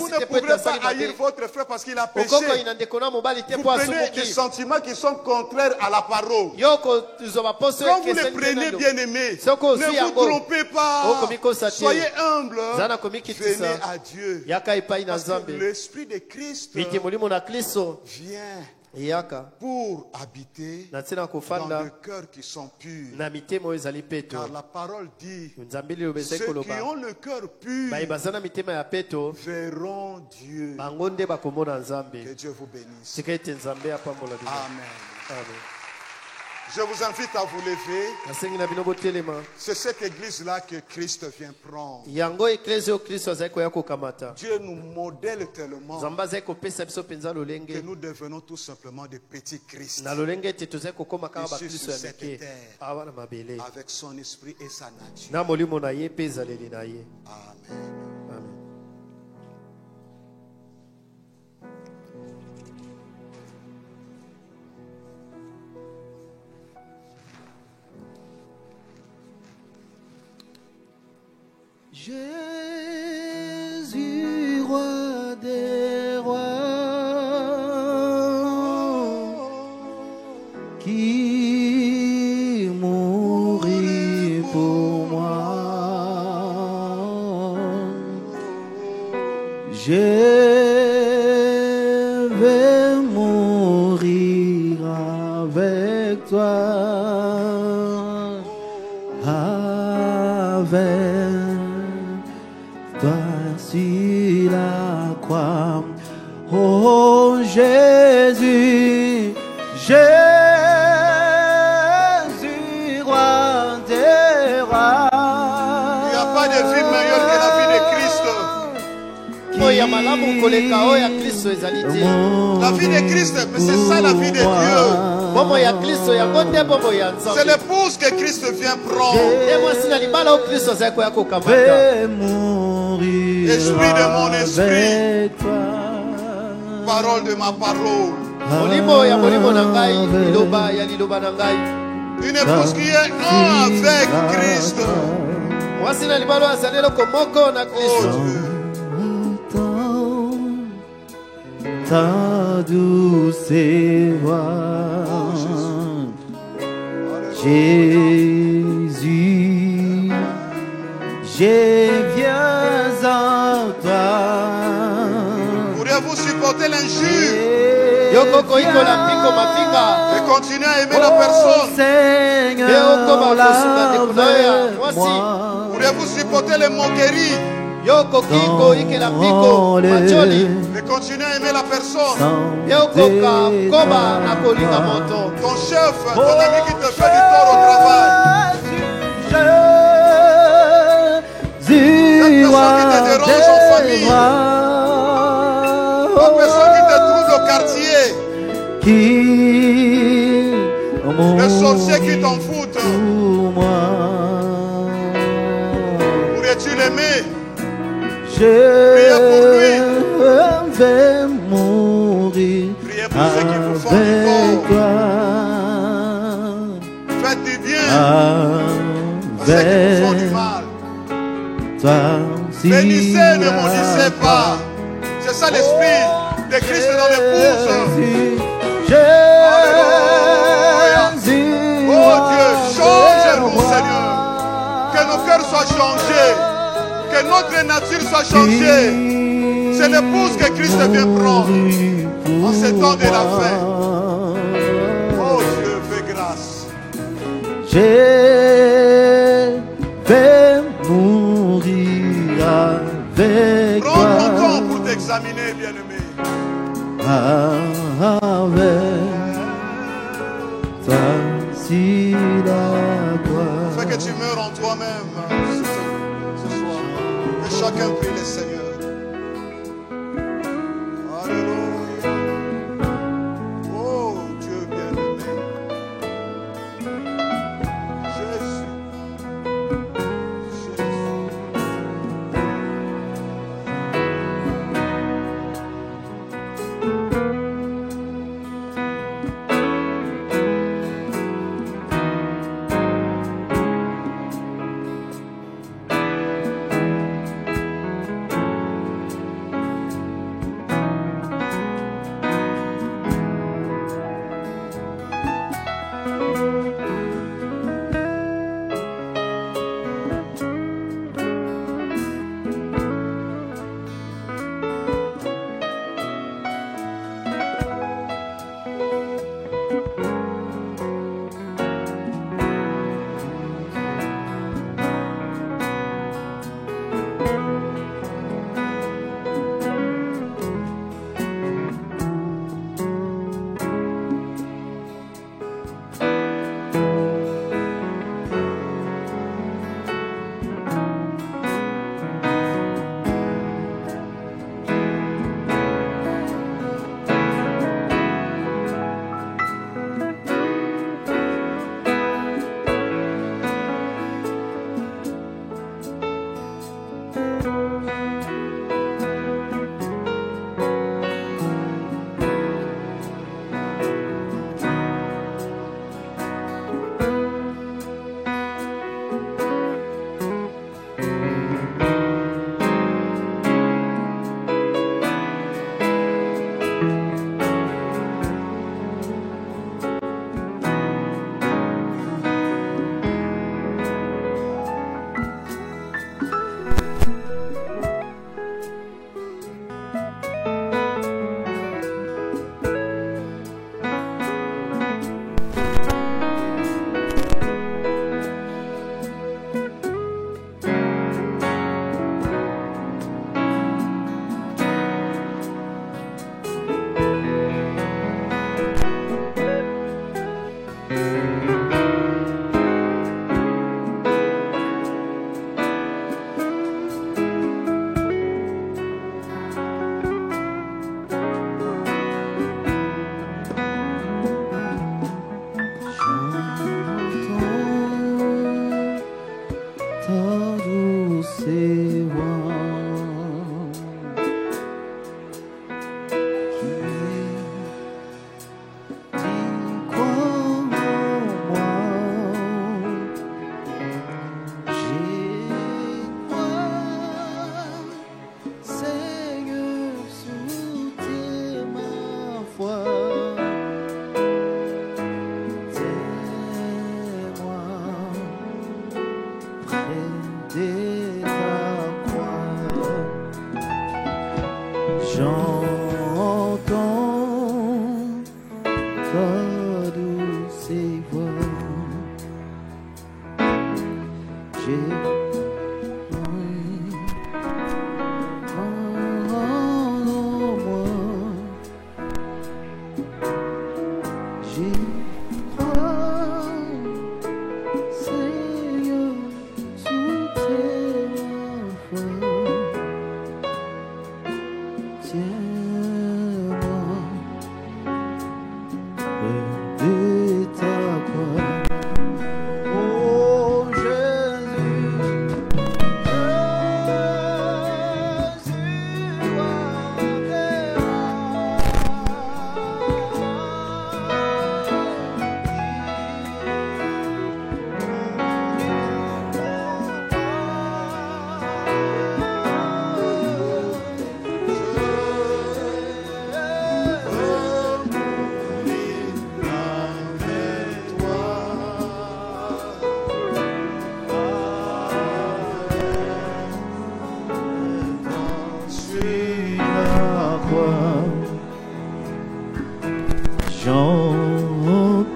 ne pourrez pas haïr votre frère parce qu'il a péché. Vous prenez des sentiments qui sont contraires à la parole. Quand vous les prenez, bien aimés, ne vous trompez pas. Soyez humbles. Venez à Dieu. Parce que l'Esprit de Christ vient pour habiter dans les cœurs qui sont purs. Car la parole dit, ceux qui ont le cœur pur verront Dieu. Que Dieu vous bénisse. Amen. Je vous invite à vous lever. C'est cette église-là que Christ vient prendre. Dieu nous modèle tellement que nous devenons tout simplement des petits Christ. Ici sur cette terre, avec son esprit et sa nature. Amen. Jésus, roi des rois, qui mourit pour moi, je vais mourir avec toi, avec toi sur la croix. Oh Jésus, Jésus, roi des rois. Il n'y a pas de vie meilleure que la vie de Christ. La vie de Christ, c'est ça la vie de Dieu. C'est l'épouse que Christ vient prendre. Esprit de mon esprit, parole de ma parole. Une épouse qui est un avec Christ. Oh Dieu. Ta douce voix, Jésus, je viens à toi. Pourriez-vous supporter l'injure et continuer à aimer la personne? Pourriez-vous supporter les moqueries et continuer à aimer la personne? Ton chef, ton ami qui te fait du tort au travail, cette personne qui te dérange en famille, cette personne qui te trouve au quartier, le sorcier qui t'en fout, pourrais-tu l'aimer? Priez pour lui. Vais mourir. Priez pour ceux qui vous font du tort. Faites du bien à ceux qui vous font du mal. Bénissez, ne maudissez pas. C'est ça l'esprit de Christ dans l'épouse. Oh Dieu, change-nous, Seigneur. Que nos cœurs soient changés. Que notre nature soit changée. C'est l'épouse que Christ vient prendre en ces temps de la fin. Oh Dieu, fais grâce. Je vais mourir avec toi. Prends ton temps pour t'examiner, bien-aimé. Avec toi, si la croix. Fais que tu meurs en toi-même ce soir. Que chacun prie le Seigneur. Alléluia. Oh Dieu bien-aimé. Jésus.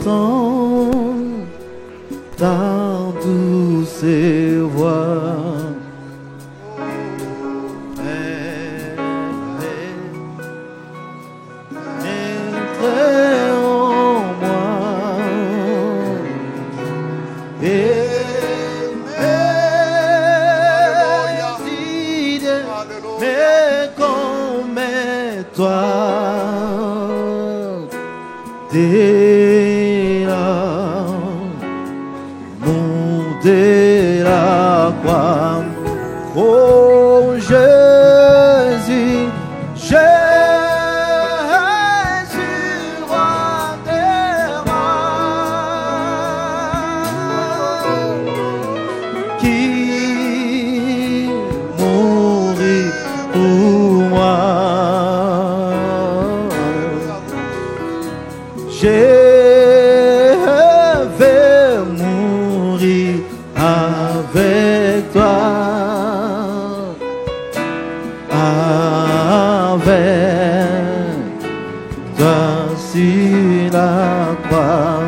j'entends ta douce voix. De la croix, oh Jésus, Jésus, roi des rois, qui mourit pour moi. Avec toi, sur la croix,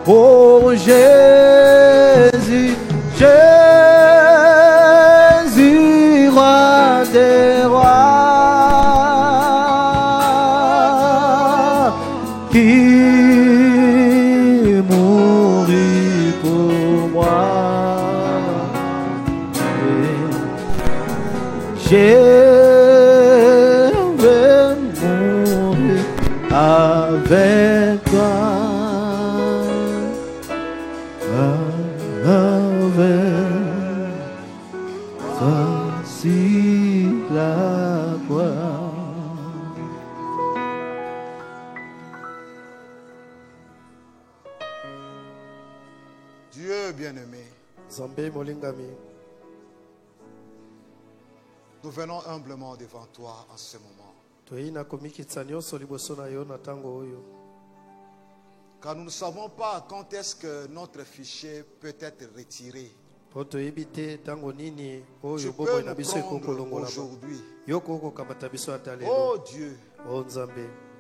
oh Jésus, Jésus, roi des rois, qui mourit pour moi. Je veux mourir avec toi, sur la croix. Dieu bien-aimé, nous venons humblement devant toi en ce moment. Car nous ne savons pas quand est-ce que notre fichier peut être retiré. Tu peux nous prendre aujourd'hui. Oh Dieu,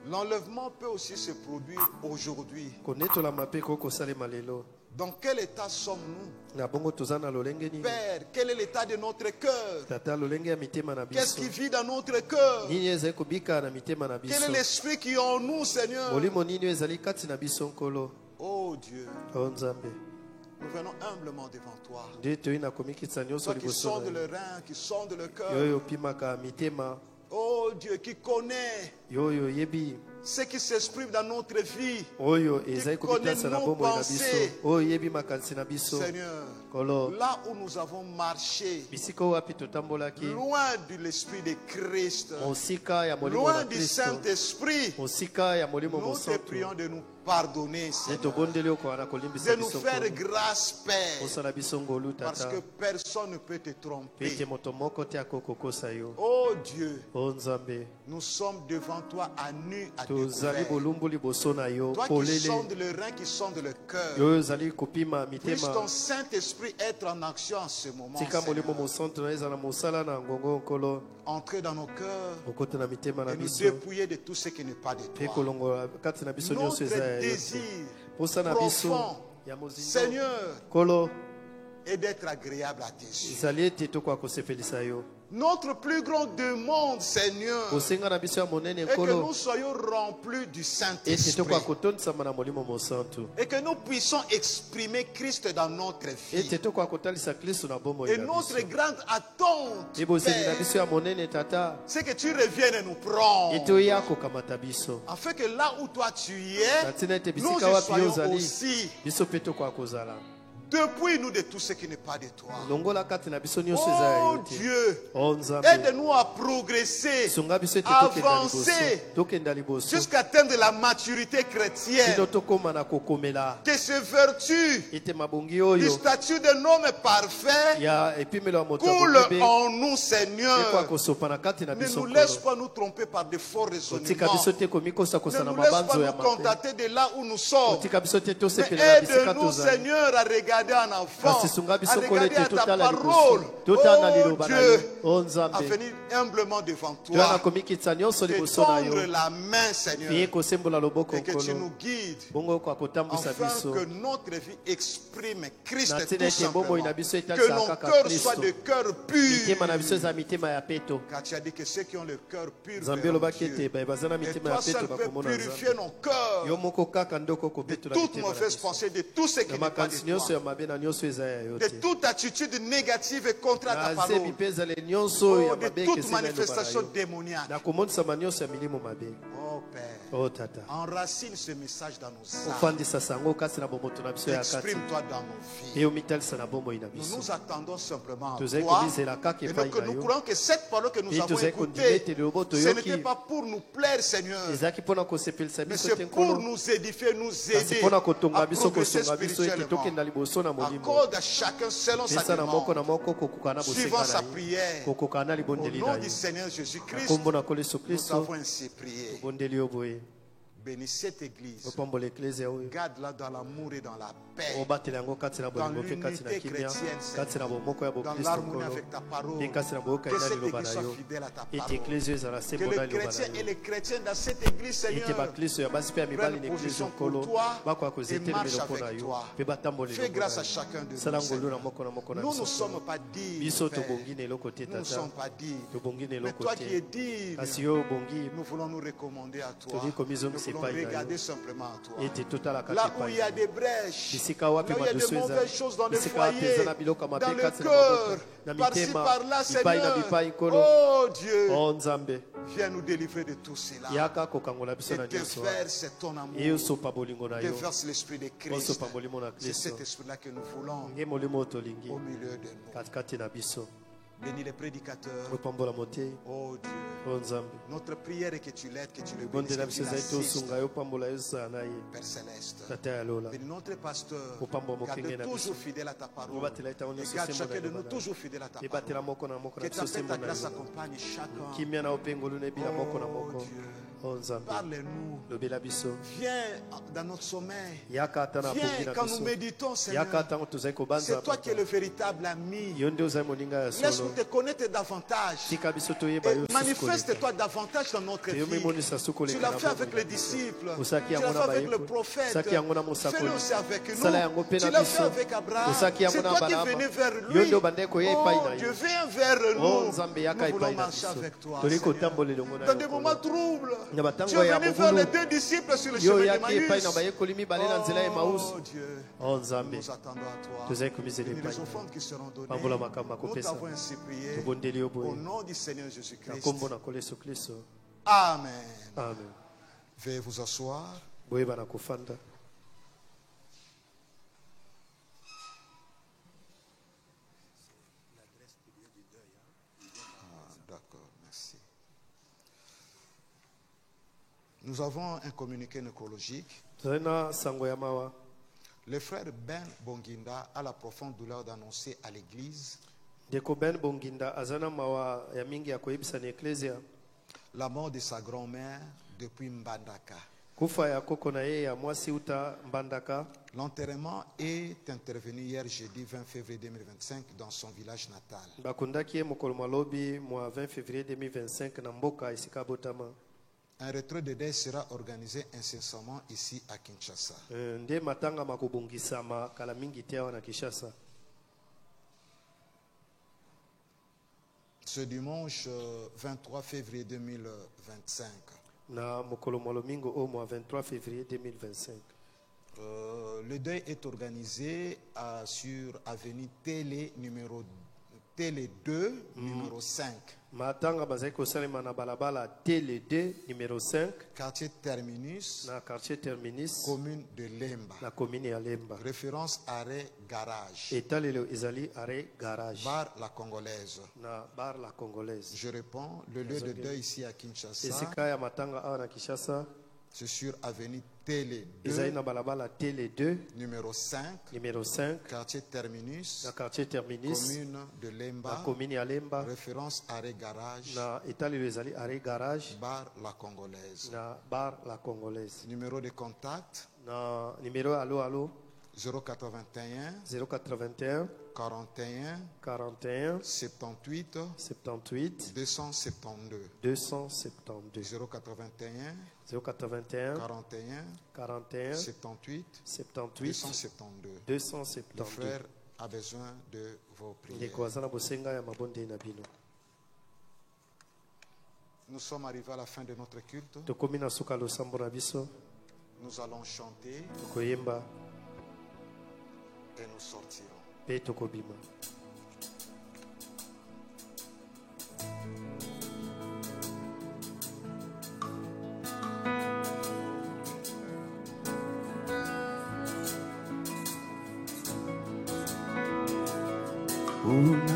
l'enlèvement peut aussi se produire aujourd'hui. Dans quel état sommes-nous? Père, quel est l'état de notre cœur? Qu'est-ce qui vit dans notre cœur? Quel est l'esprit qui est en nous, Seigneur? Oh Dieu, nous venons humblement devant toi. Toi qui sondes le rein, qui sondes le cœur. Oh Dieu, qui connaît ce qui s'exprime dans notre vie, qui connaît nos pensées. Seigneur, là où nous avons marché, loin de l'esprit de Christ, loin du Saint-Esprit, nous te prions de nous pardonner, Seigneur, de nous faire grâce, Père, parce que personne ne peut te tromper. Oh Dieu, nous sommes devant toi à nu, à découvert. Toi qui sondes le rein, qui sondes le cœur, puisse ton Saint-Esprit être en action en ce moment, Seigneur. Entrer dans nos cœurs et nous dépouiller de tout ce qui n'est pas de toi. Notre désir profond, Seigneur, est d'être agréable à tes yeux. Notre plus grand demande, Seigneur, est que nous soyons remplis du Saint-Esprit et que nous puissions exprimer Christ dans notre vie. Et notre grande attente, Père, c'est que tu reviennes nous prendre, afin que là où toi tu es, nous y soyons aussi. Depuis-nous de tout ce qui n'est pas de toi. Oh Dieu, aide-nous à progresser, à avancer jusqu'à atteindre la maturité chrétienne. Que ces vertus du statut d'un homme parfait coulent en nous, Seigneur. Ne nous laisse pas nous tromper par de faux raisonnements. Ne nous laisse pas nous contenter de là où nous sommes. Mais aide-nous, Seigneur, à regarder regarder en avant, à regarder à ta parole. Oh Dieu, à venir humblement devant toi, te tendre la main, Seigneur, et que tu nous guides, afin que notre vie exprime Christ tout simplement, que nos cœurs soient de cœurs purs, car tu as dit que ceux qui ont le cœur pur verront Dieu. Et toi seul peux purifier nos cœurs de toute mauvaise pensée, de tout ce qui n'est pas de toi, de toute attitude négative et contre ta parole, de toute manifestation démoniaque. Oh Père, enracine ce message dans nos âmes. Exprime-toi dans nos vies. Nous nous attendons simplement à toi. Et que nous croyons que cette parole que nous avons écoutée, ce n'était pas pour nous plaire, Seigneur, mais c'est pour nous édifier, nous aider à progresser spirituellement. Accorde à chacun selon sa demande, suivant sa prière. Au nom du Seigneur Jésus-Christ, nous avons ainsi prié. Bénis cette église. Garde-la dans l'amour et dans la paix. Dans l'unité chrétienne, Seigneur. Dans l'harmonie avec ta parole. Que cette église soit fidèle à ta parole. Que les chrétiens et les chrétiens dans cette église, Seigneur, prennent position pour toi et marchent avec toi. Fais grâce à chacun de nous, Seigneur. Nous ne sommes pas dignes, Père. Nous ne sommes pas dignes. Mais toi qui es digne, nous voulons nous recommander à toi. Nous voulons regarder simplement à toi. Là où il y a des brèches, là où il y a de mauvaises choses dans les foyers, dans le cœur, par-ci par-là, Seigneur, oh Dieu, viens nous délivrer de tout cela. Et déverse ton amour, déverse l'esprit de Christ. C'est cet esprit-là que nous voulons au milieu de nous. Bénis les prédicateurs. Oh Dieu. Notre prière est que tu l'aides, que tu le bénisses, que tu l'assistes. Père Céleste. Bénis notre pasteur. Garde toujours fidèle à ta parole. Et garde chacun de nous toujours fidèle à ta parole. Que ta paix, ta grâce accompagne chacun. Oh Dieu. Parle-nous. Viens dans notre sommeil. Viens quand nous méditons, Seigneur. C'est toi qui es le véritable ami. Laisse-nous te connaître davantage. Et manifeste-toi davantage dans notre vie. Tu l'as fait avec les disciples. Tu l'as fait avec le prophète. Fais-le aussi avec nous. Tu l'as fait avec Abraham. C'est toi qui venais vers lui. Oh Dieu, viens vers nous. Nous voulons marcher avec toi, Seigneur. Dans des moments troubles, tu es venu vers les deux disciples sur le chemin d'Emmaüs. Oh Dieu, nous attendons à toi. Et les offrandes qui seront données, nous t'avons ainsi prié au nom du Seigneur Jésus-Christ. Amen. Veuillez vous asseoir. D'accord, merci. Nous avons un communiqué nécrologique. Le frère Ben Bonginda a la profonde douleur d'annoncer à l'église la mort de sa grand-mère depuis Mbandaka. L'enterrement est intervenu hier jeudi 20 février 2025 dans son village natal. Un retrait de deuil sera organisé incessamment ici à Kinshasa. Ce dimanche 23 février 2025. Le deuil est organisé sur avenue Télé numéro 2 numéro 5. Quartier Terminus, commune de Lemba. Référence arrêt garage. Bar La Congolaise. Je réponds, le lieu de deuil ici à Kinshasa, c'est sur avenue Télé 2 numéro 5 quartier Terminus, commune de Lemba. Référence arrêt garage. Bar La Congolaise. Numéro de contact 081 081 41 41 78 78 272 272 081 081 41 41 78 78 272. 272. Le frère a besoin de vos prières. Nous sommes arrivés à la fin de notre culte. Nous allons chanter et nous sortirons.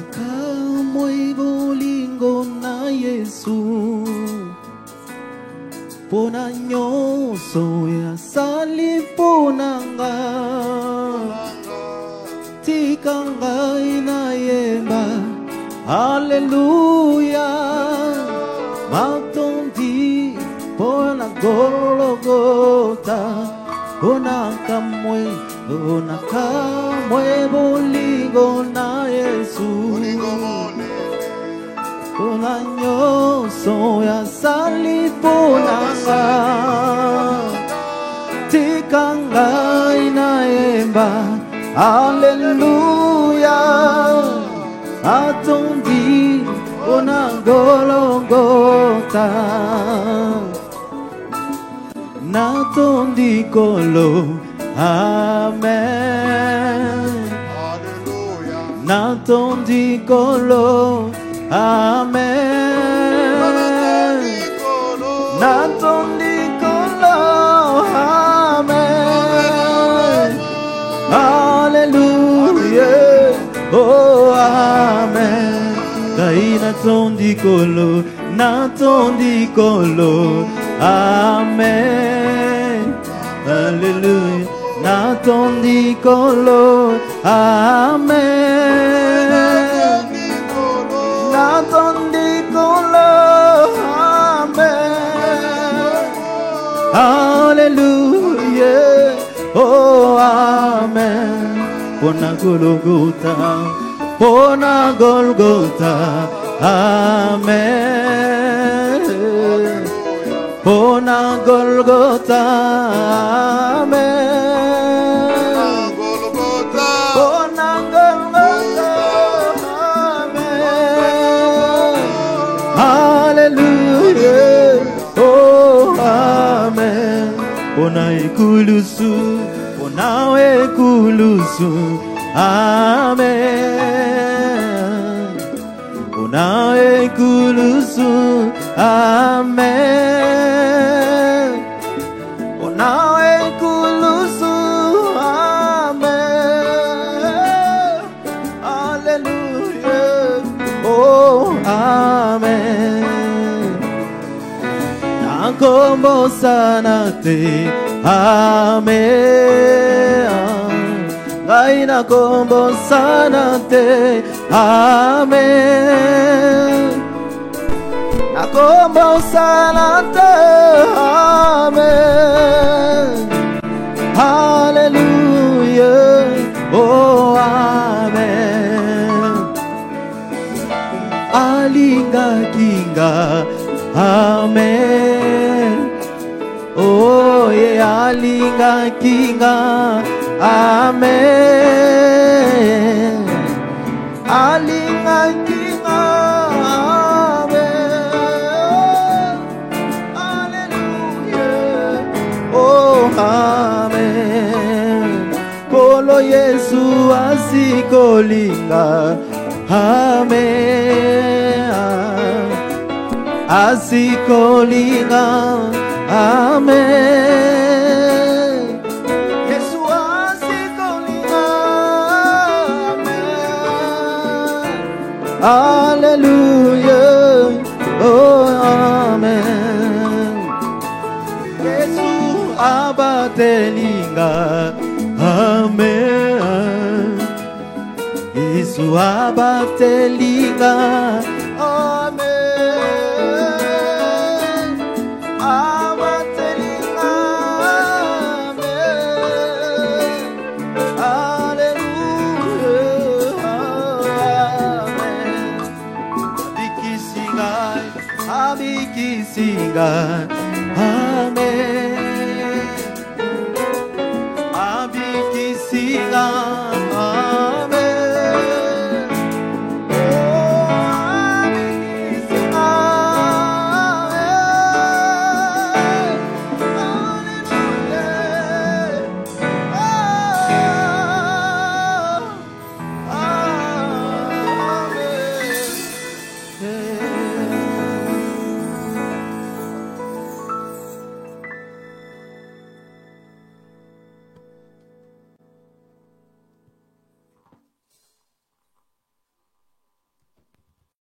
Unakamwe bolingo na Yesu pona nyoso ya sali ponanga tikanga inayemba haleluya matondi pona Golgota unakamwe bolingo na Yesu pona nyoso ya sali ponanga tikanga inayemba haleluya atondi pona Golgota natondi kolo amen natondi kolo amen natondi kolo amen hallelujah oh amen kai natondi kolo amen hallelujah natondi kolo amen natondi kolo amen hallelujah oh amen pona Golgota amen pona Golgota amen pona Golgota amen hallelujah oh amen pona ekulusu amen pona ekulusu amen pona ekulusu amen hallelujah oh amen nakombo sana te amen ngai nakombo sana te amen nakombo sana te amen hallelujah oh amen alinga kinga amen oh yeah alinga kinga amen alinga kinga amen hallelujah oh amen kolo Yesu asikolinga amen asikolinga amen Yesu asikolinga amen hallelujah oh amen Yesu abatelinga amen Yesu abatelinga amen abatelinga amen abikisinga, amen. Abikisinga,